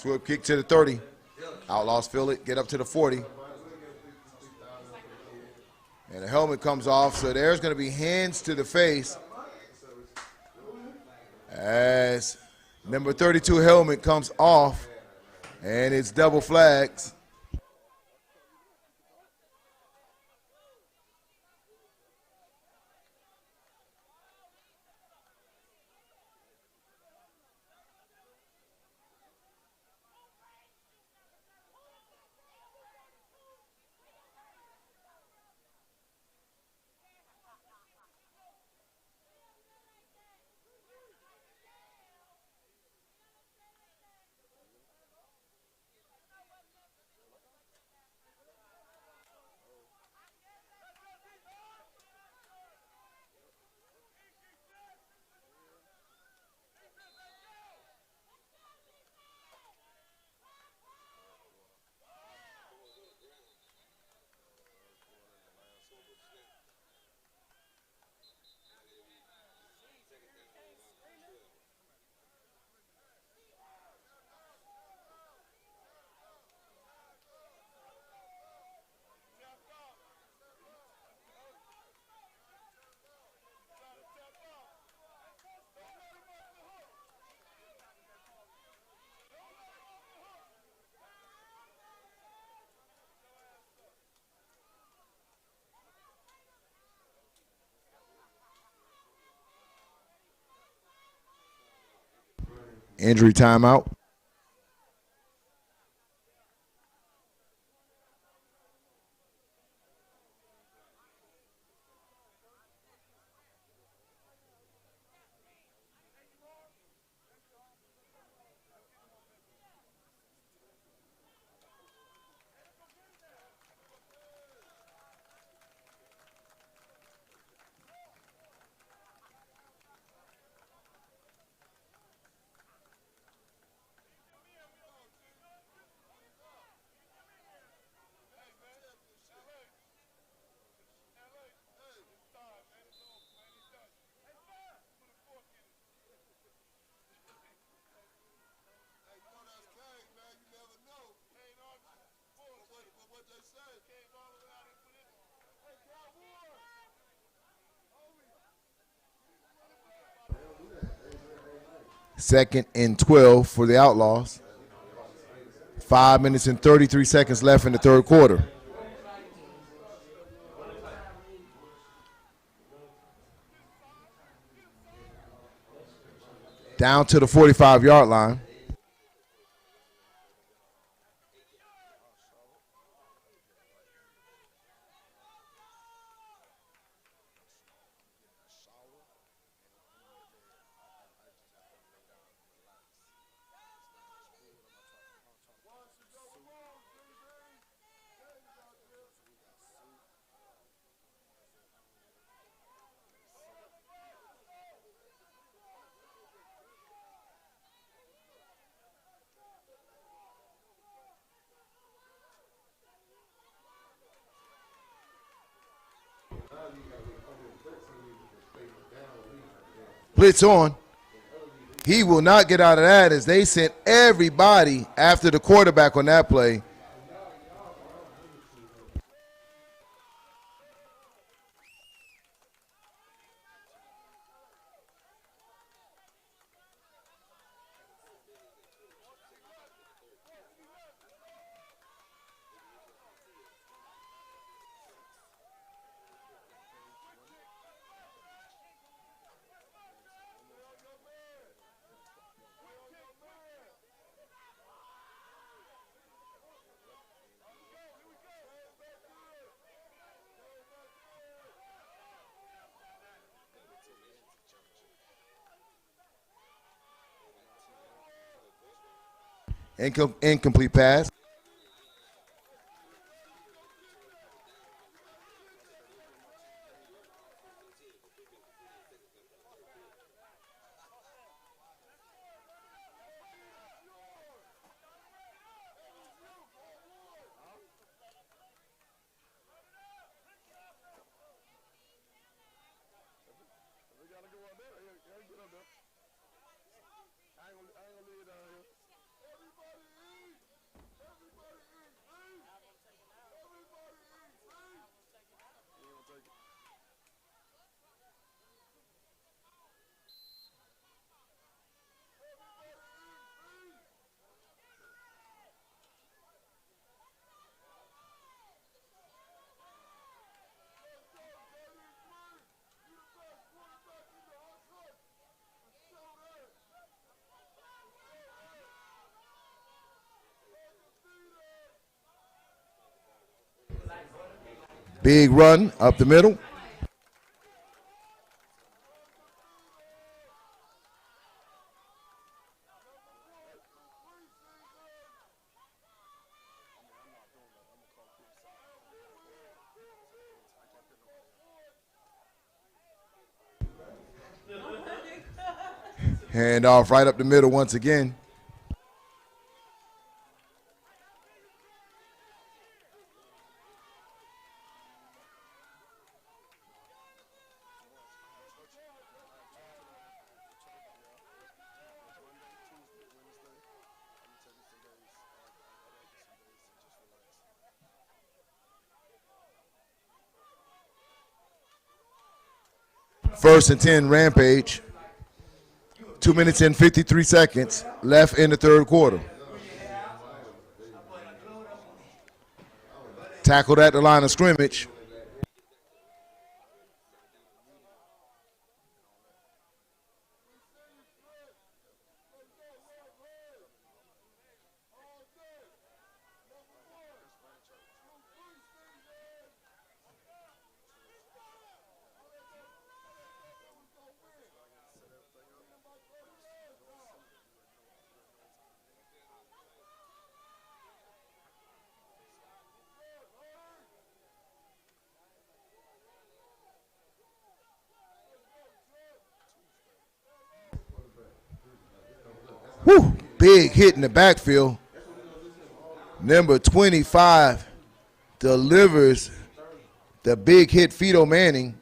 Swift kick to the 30. Outlaws feel it, get up to the 40. And the helmet comes off, so there's going to be hands to the face as number 32 helmet comes off, and it's double flags. Injury timeout. Second and 12 for the Outlaws. 5 minutes and 33 seconds left in the third quarter. Down to the 45-yard line. Blitz on. He will not get out of that as they sent everybody after the quarterback on that play. Incomplete pass. Big run up the middle. Hand off right up the middle once again. First and 10, Rampage. 2 minutes and 53 seconds left in the third quarter. Tackled at the line of scrimmage. Whew, big hit in the backfield. Number 25 delivers the big hit, Fido Manning.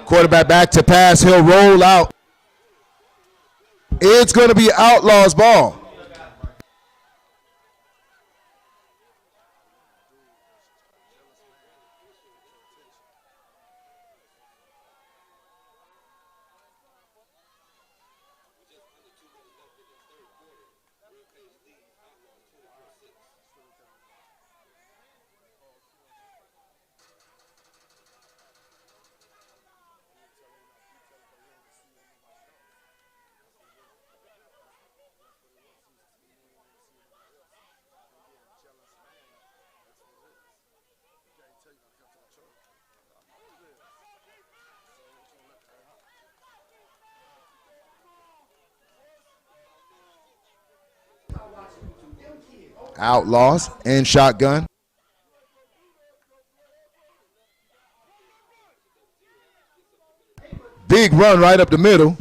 Quarterback back to pass. He'll roll out. It's going to be Outlaws ball. Outlaws and shotgun. Big run right up the middle.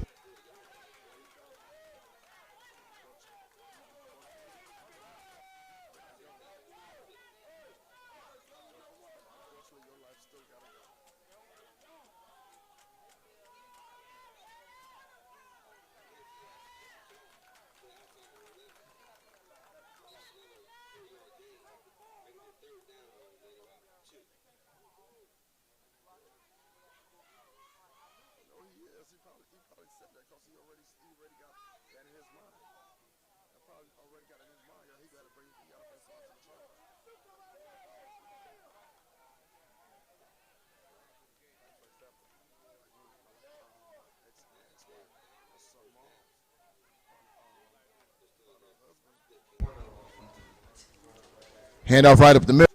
Handoff right up the middle.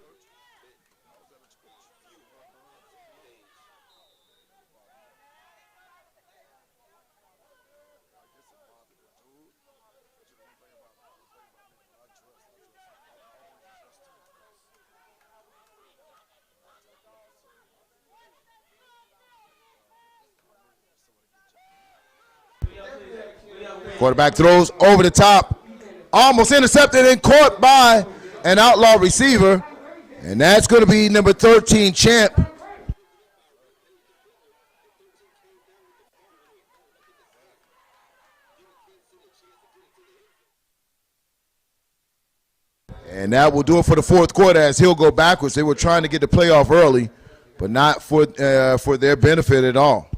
Quarterback throws over the top. Almost intercepted and caught by an Outlaw receiver. And that's going to be number 13, Champ. And that will do it for the fourth quarter as he'll go backwards. They were trying to get the playoff early, but not for their benefit at all.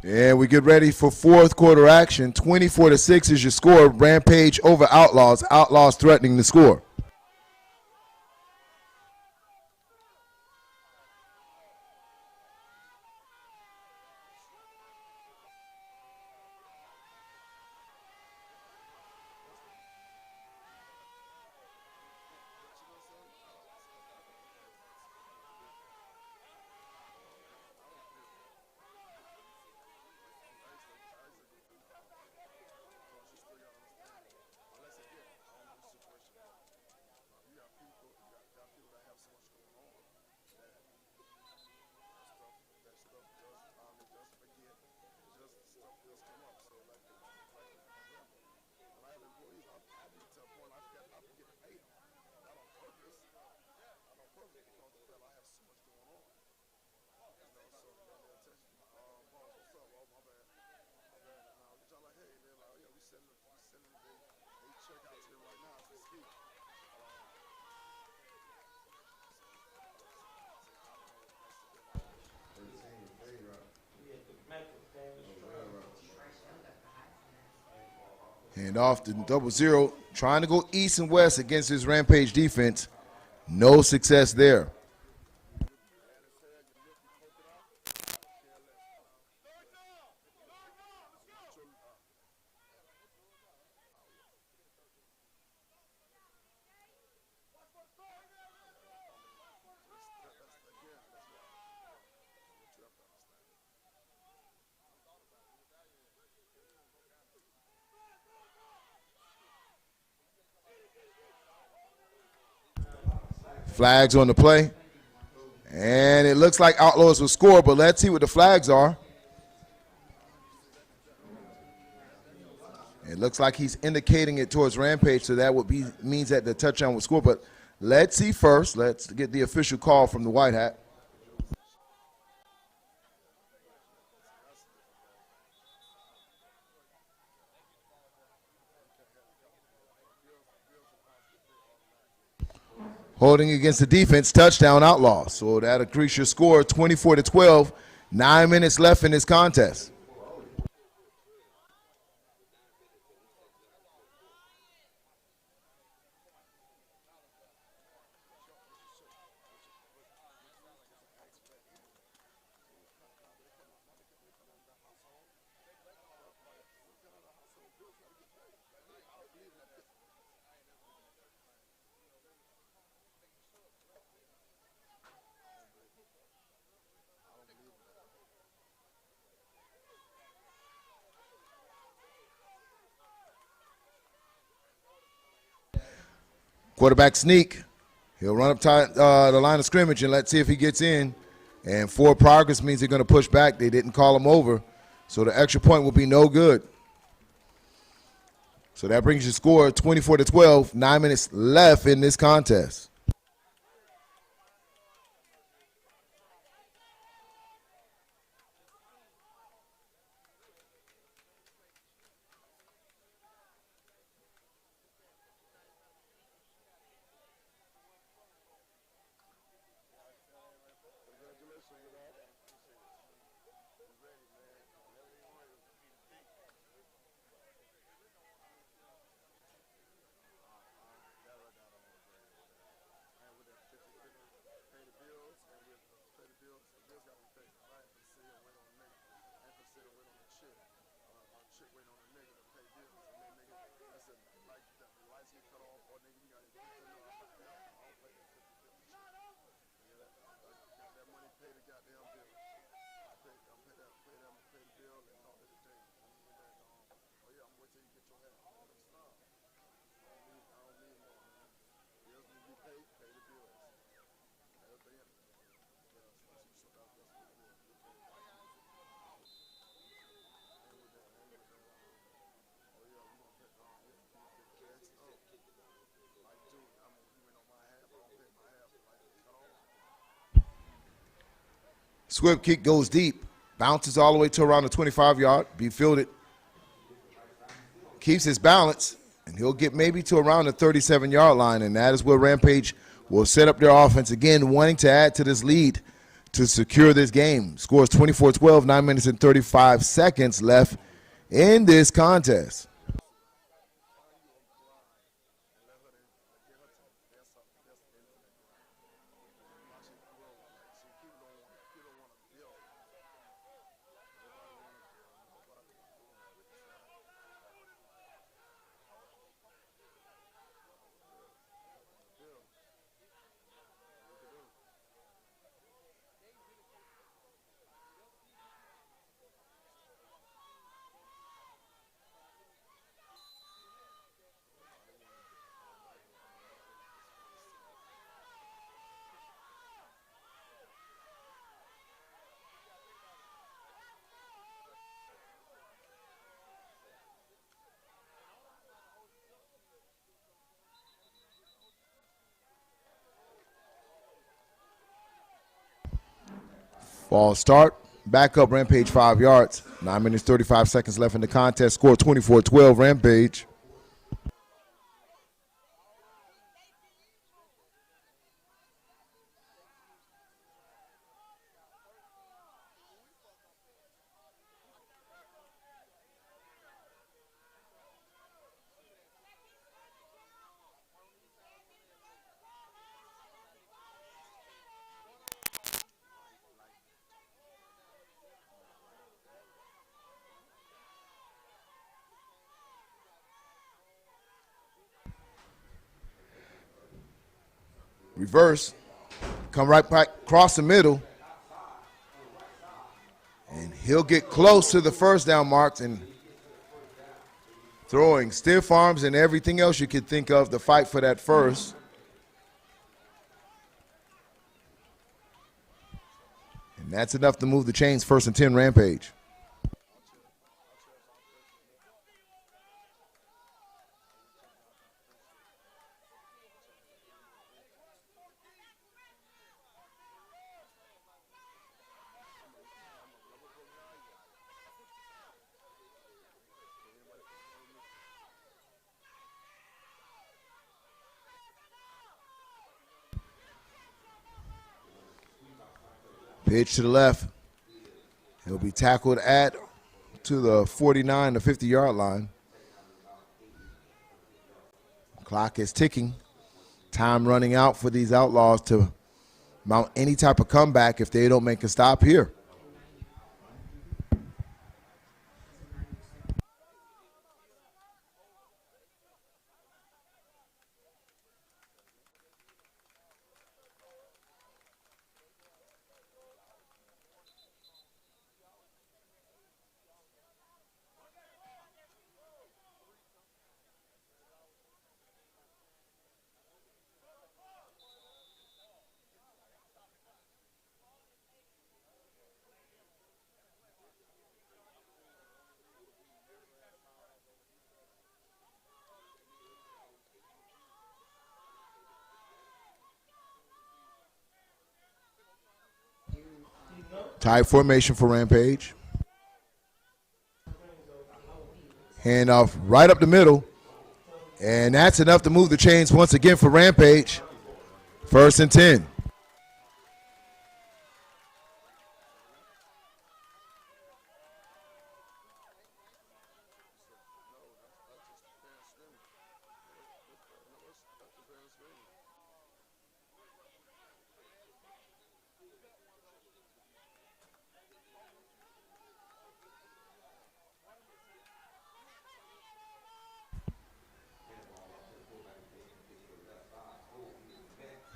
And we get ready for fourth quarter action. 24-6 is your score. Rampage over Outlaws. Outlaws threatening the score. And off to 0-0, trying to go east and west against this Rampage defense. No success there. Flags on the play. And it looks like Outlaws will score, but let's see what the flags are. It looks like he's indicating it towards Rampage, so that would be means that the touchdown will score. But let's see first. Let's get the official call from the White Hat. Holding against the defense, touchdown Outlaws. So that increase your score 24-12. 9 minutes left in this contest. Quarterback sneak. He'll run up the line of scrimmage and let's see if he gets in. And forward progress means they're going to push back. They didn't call him over. So the extra point will be no good. So that brings your score 24-12. 9 minutes left in this contest. Swift kick goes deep, bounces all the way to around the 25-yard, be fielded. Keeps his balance, and he'll get maybe to around the 37-yard line, and that is where Rampage will set up their offense again, wanting to add to this lead. to secure this game. Scores 24-12, 9 minutes and 35 seconds left in this contest. False start. Back up Rampage 5 yards. 9 minutes 35 seconds left in the contest. Score 24-12 Rampage. Reverse. Come right back across the middle. And he'll get close to the first down marks and throwing stiff arms and everything else you could think of to fight for that first. And that's enough to move the chains. 1st and 10 Rampage. Pitch to the left. He'll be tackled to the 49 to 50-yard line. Clock is ticking. Time running out for these Outlaws to mount any type of comeback if they don't make a stop here. Tight formation for Rampage. Handoff right up the middle. And that's enough to move the chains once again for Rampage. 1st and 10.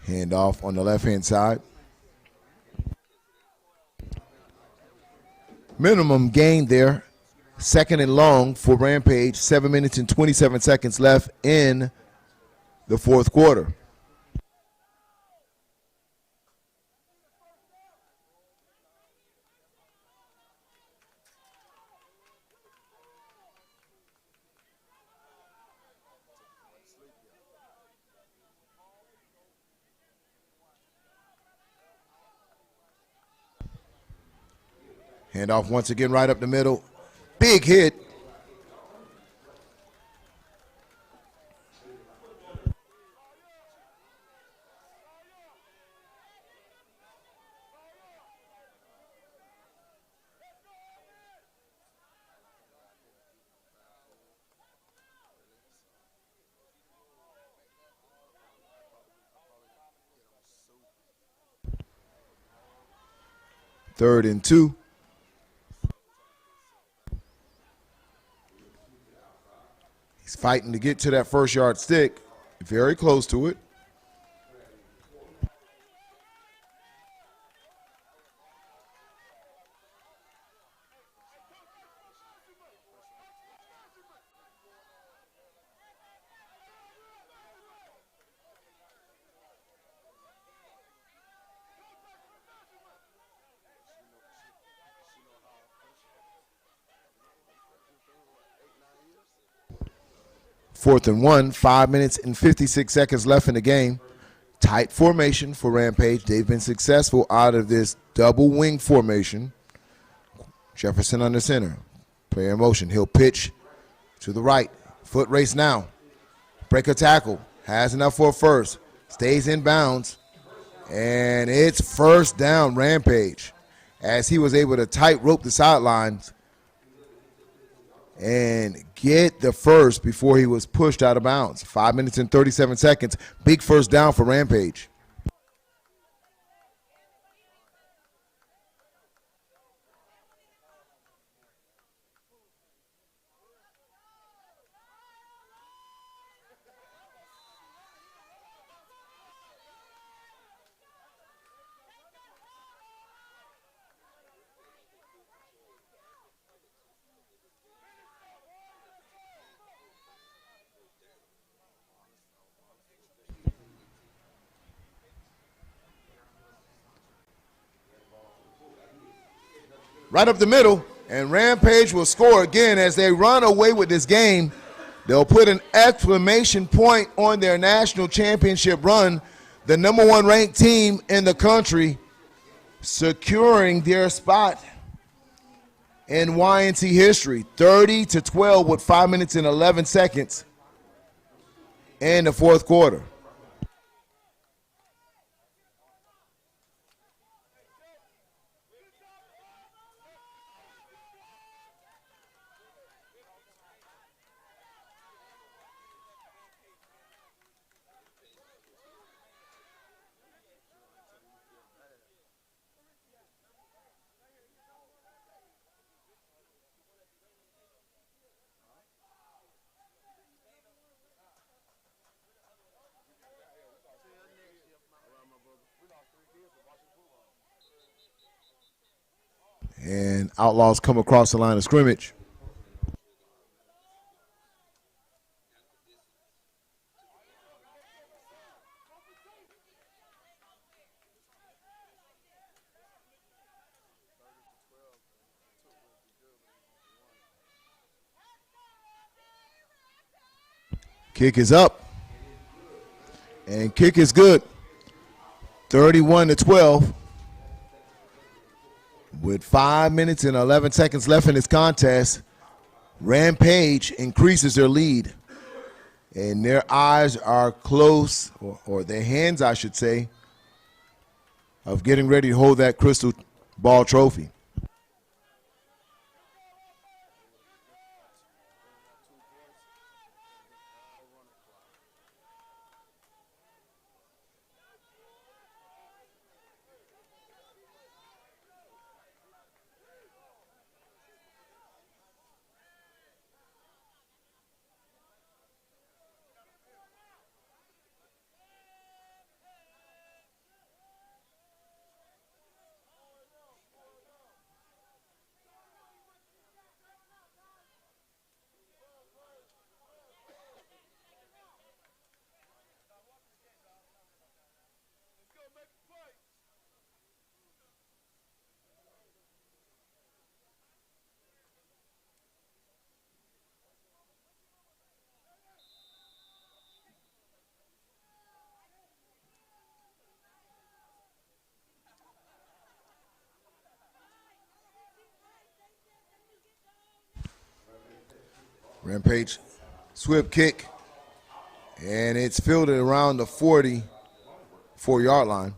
Handoff on the left-hand side. Minimum gain there. 2nd and long for Rampage. 7 minutes and 27 seconds left in the 4th quarter. Handoff once again right up the middle. Big hit. 3rd and 2. He's fighting to get to that first yardstick. Very close to it. Fourth and 1, 5 minutes and 56 seconds left in the game. Tight formation for Rampage. They've been successful out of this double wing formation. Jefferson under center. Player in motion. He'll pitch to the right. Foot race now. Break a tackle. Has enough for a first. Stays in bounds. And it's first down, Rampage, as he was able to tight rope the sidelines and get the first before he was pushed out of bounds. 5 minutes and 37 seconds. Big first down for Rampage. Right up the middle, and Rampage will score again as they run away with this game. They'll put an exclamation point on their national championship run, the number 1 ranked team in the country, securing their spot in YNT history. 30-12 with 5 minutes and 11 seconds in the fourth quarter. And Outlaws come across the line of scrimmage. Kick is up. And kick is good. 31-12. With 5 minutes and 11 seconds left in this contest, Rampage increases their lead. And their eyes are close, or their hands, I should say, of getting ready to hold that crystal ball trophy. Rampage, swift kick, and it's fielded around the 44-yard line.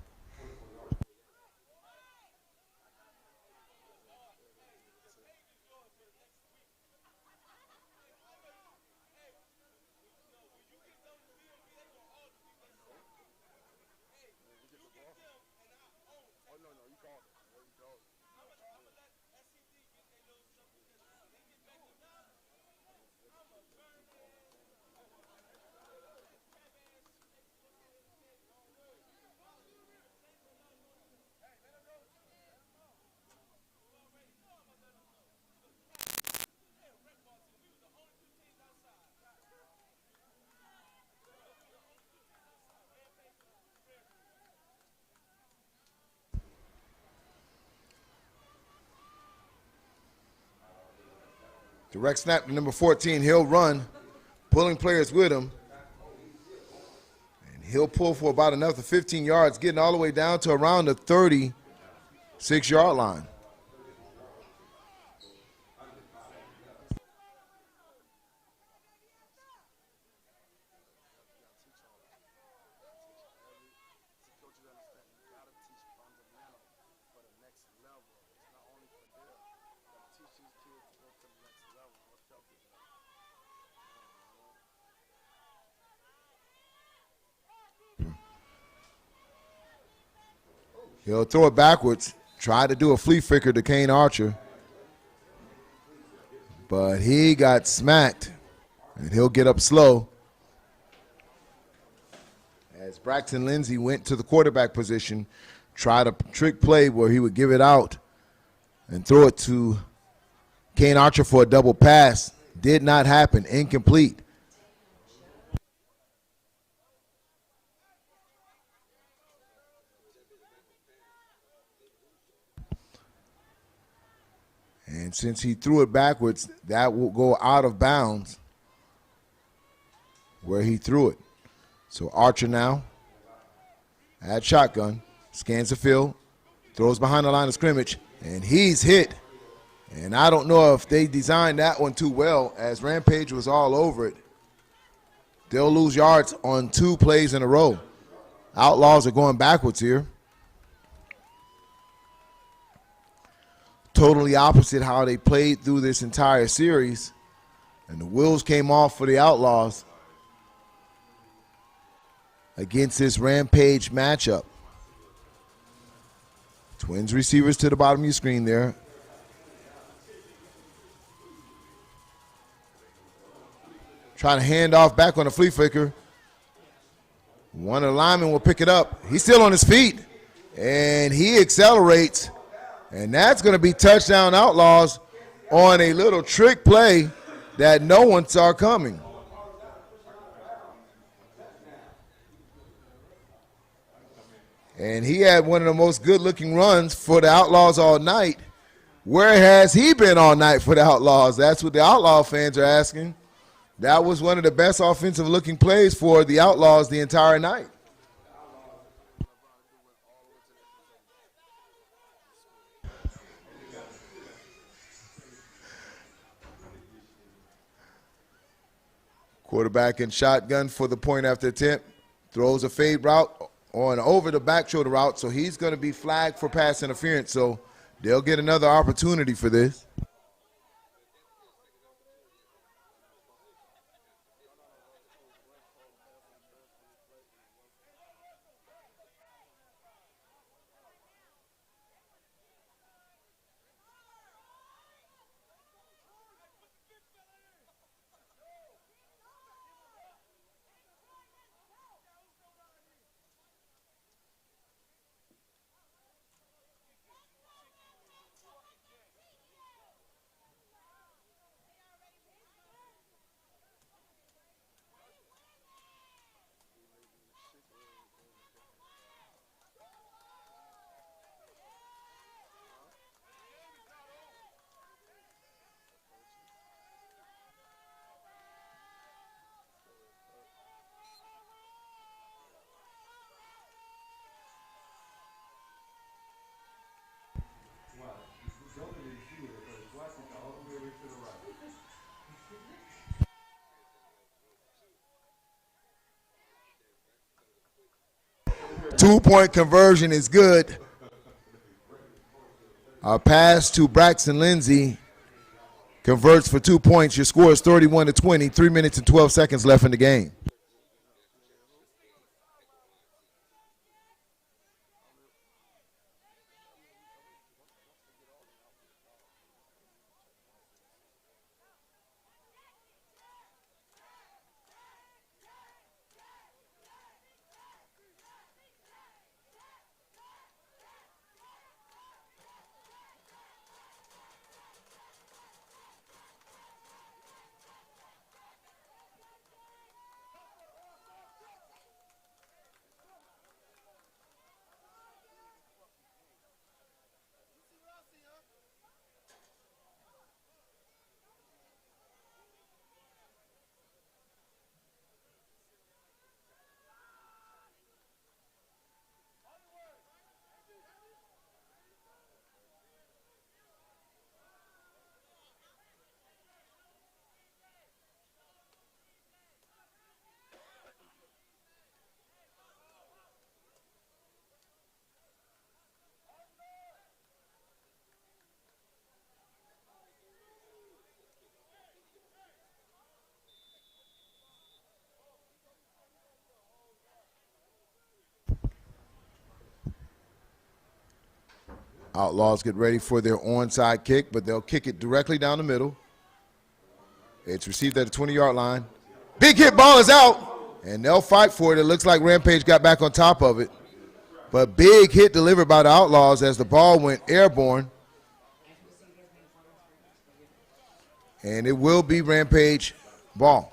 Direct snap to number 14. He'll run, pulling players with him. And he'll pull for about another 15 yards, getting all the way down to around the 36-yard line. He'll throw it backwards, try to do a flea flicker to Kane Archer. But he got smacked, and he'll get up slow. As Braxton Lindsey went to the quarterback position, tried a trick play where he would give it out and throw it to Kane Archer for a double pass. Did not happen, incomplete. And since he threw it backwards, that will go out of bounds where he threw it. So Archer now at shotgun, scans the field, throws behind the line of scrimmage, and he's hit. And I don't know if they designed that one too well, as Rampage was all over it. They'll lose yards on 2 plays in a row. Outlaws are going backwards here. Totally opposite how they played through this entire series. And the wheels came off for the Outlaws against this Rampage matchup. Twins receivers to the bottom of your screen there. Trying to hand off back on the flea flicker. One of the linemen will pick it up. He's still on his feet, and he accelerates. And that's going to be touchdown Outlaws on a little trick play that no one saw coming. And he had one of the most good-looking runs for the Outlaws all night. Where has he been all night for the Outlaws? That's what the Outlaw fans are asking. That was one of the best offensive-looking plays for the Outlaws the entire night. Quarterback in shotgun for the point after attempt. Throws a fade route on over the back shoulder route, so he's going to be flagged for pass interference. So they'll get another opportunity for this. Two-point conversion is good. A pass to Braxton Lindsey converts for 2 points. Your score is 31-20, 3 minutes and 12 seconds left in the game. Outlaws get ready for their onside kick, but they'll kick it directly down the middle. It's received at the 20-yard line. Big hit, ball is out, and they'll fight for it. It looks like Rampage got back on top of it. But big hit delivered by the Outlaws as the ball went airborne. And it will be Rampage ball.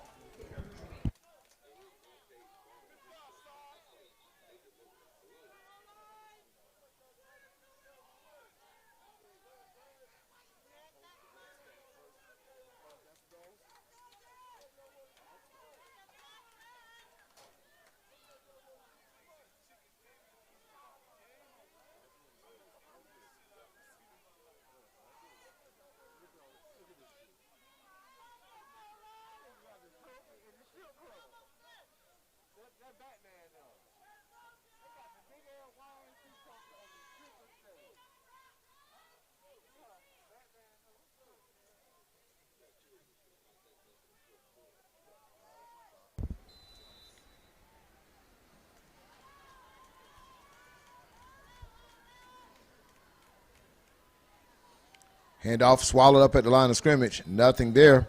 Handoff swallowed up at the line of scrimmage. Nothing there.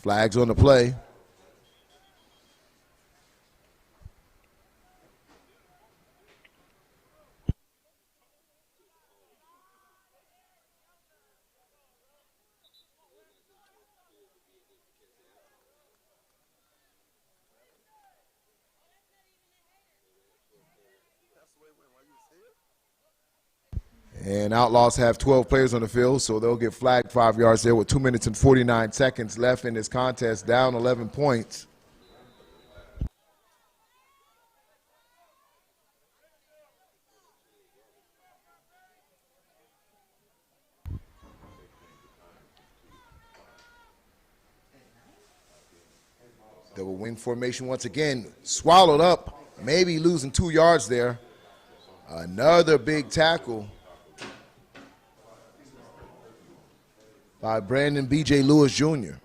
Flags on the play. And Outlaws have 12 players on the field, so they'll get flagged 5 yards there with 2 minutes and 49 seconds left in this contest, down 11 points. Double wing formation once again, swallowed up, maybe losing 2 yards there. Another big tackle by Brandon B.J. Lewis Jr.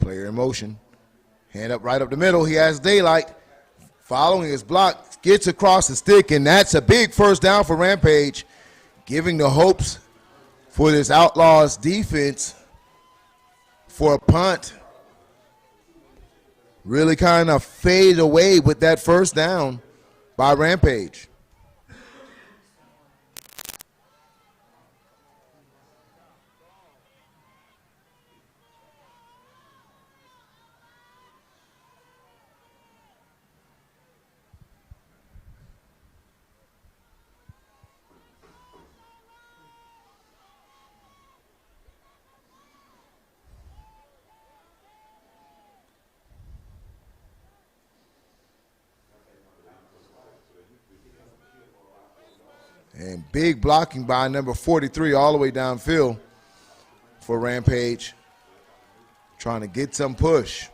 Player in motion. Hand up right up the middle. He has daylight. Following his block, gets across the stick, and that's a big first down for Rampage, giving the hopes for this Outlaws defense for a punt. Really kind of fade away with that first down by Rampage. And big blocking by number 43 all the way downfield for Rampage. Trying to get some push.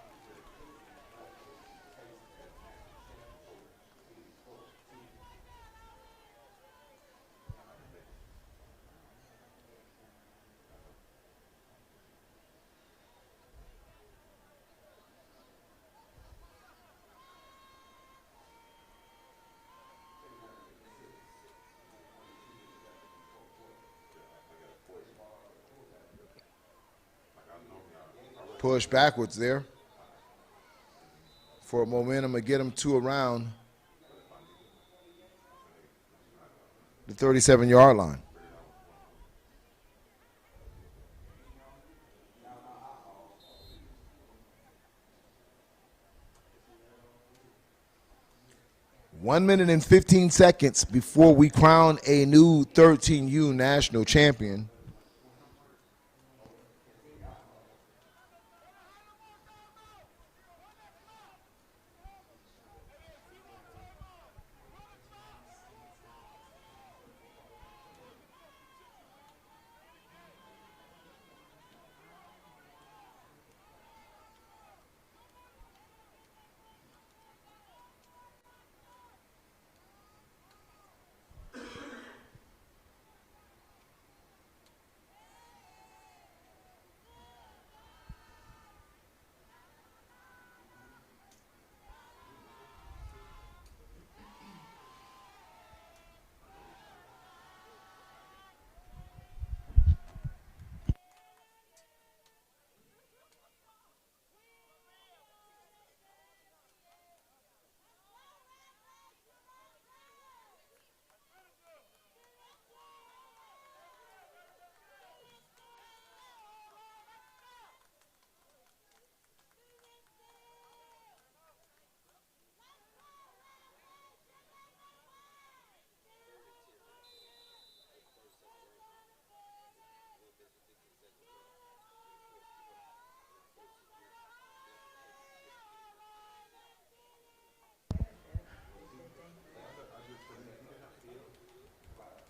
Push backwards there for momentum to get him to around the 37-yard line. One minute and 15 seconds before we crown a new 13U national champion.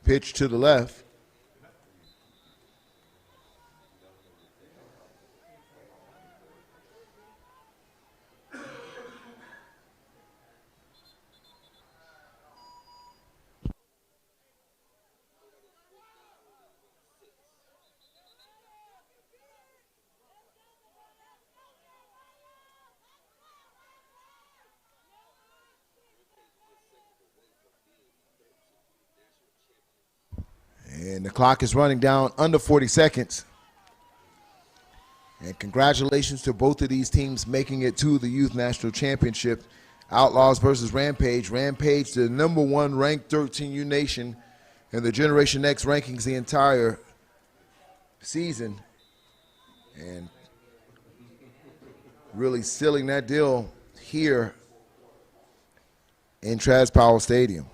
Pitch to the left. And the clock is running down under 40 seconds. And congratulations to both of these teams making it to the Youth National Championship. Outlaws versus Rampage. Rampage, the #1 ranked 13U nation in the Generation X rankings the entire season. And really sealing that deal here in Traz Powell Stadium.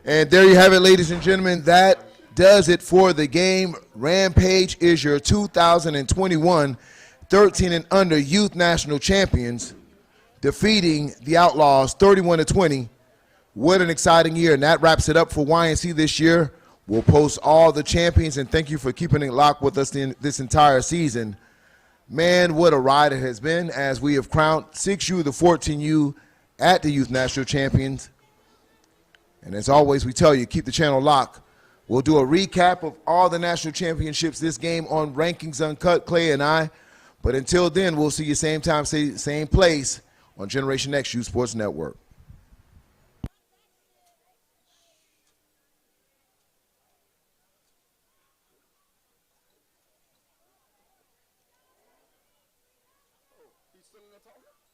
And there you have it, ladies and gentlemen. That does it for the game. Rampage is your 2021 13 and under youth national champions, defeating the Outlaws 31-20. What an exciting year. And that wraps it up for YNC this year. We'll post all the champions, and thank you for keeping it locked with us in this entire season. Man, what a ride it has been as we have crowned 6U to 14U at the Youth National Champions. And as always, we tell you, keep the channel locked. We'll do a recap of all the national championships this game on Rankings Uncut, Clay and I. But until then, we'll see you same time, same place on Generation X U Sports Network. He's still in there talking?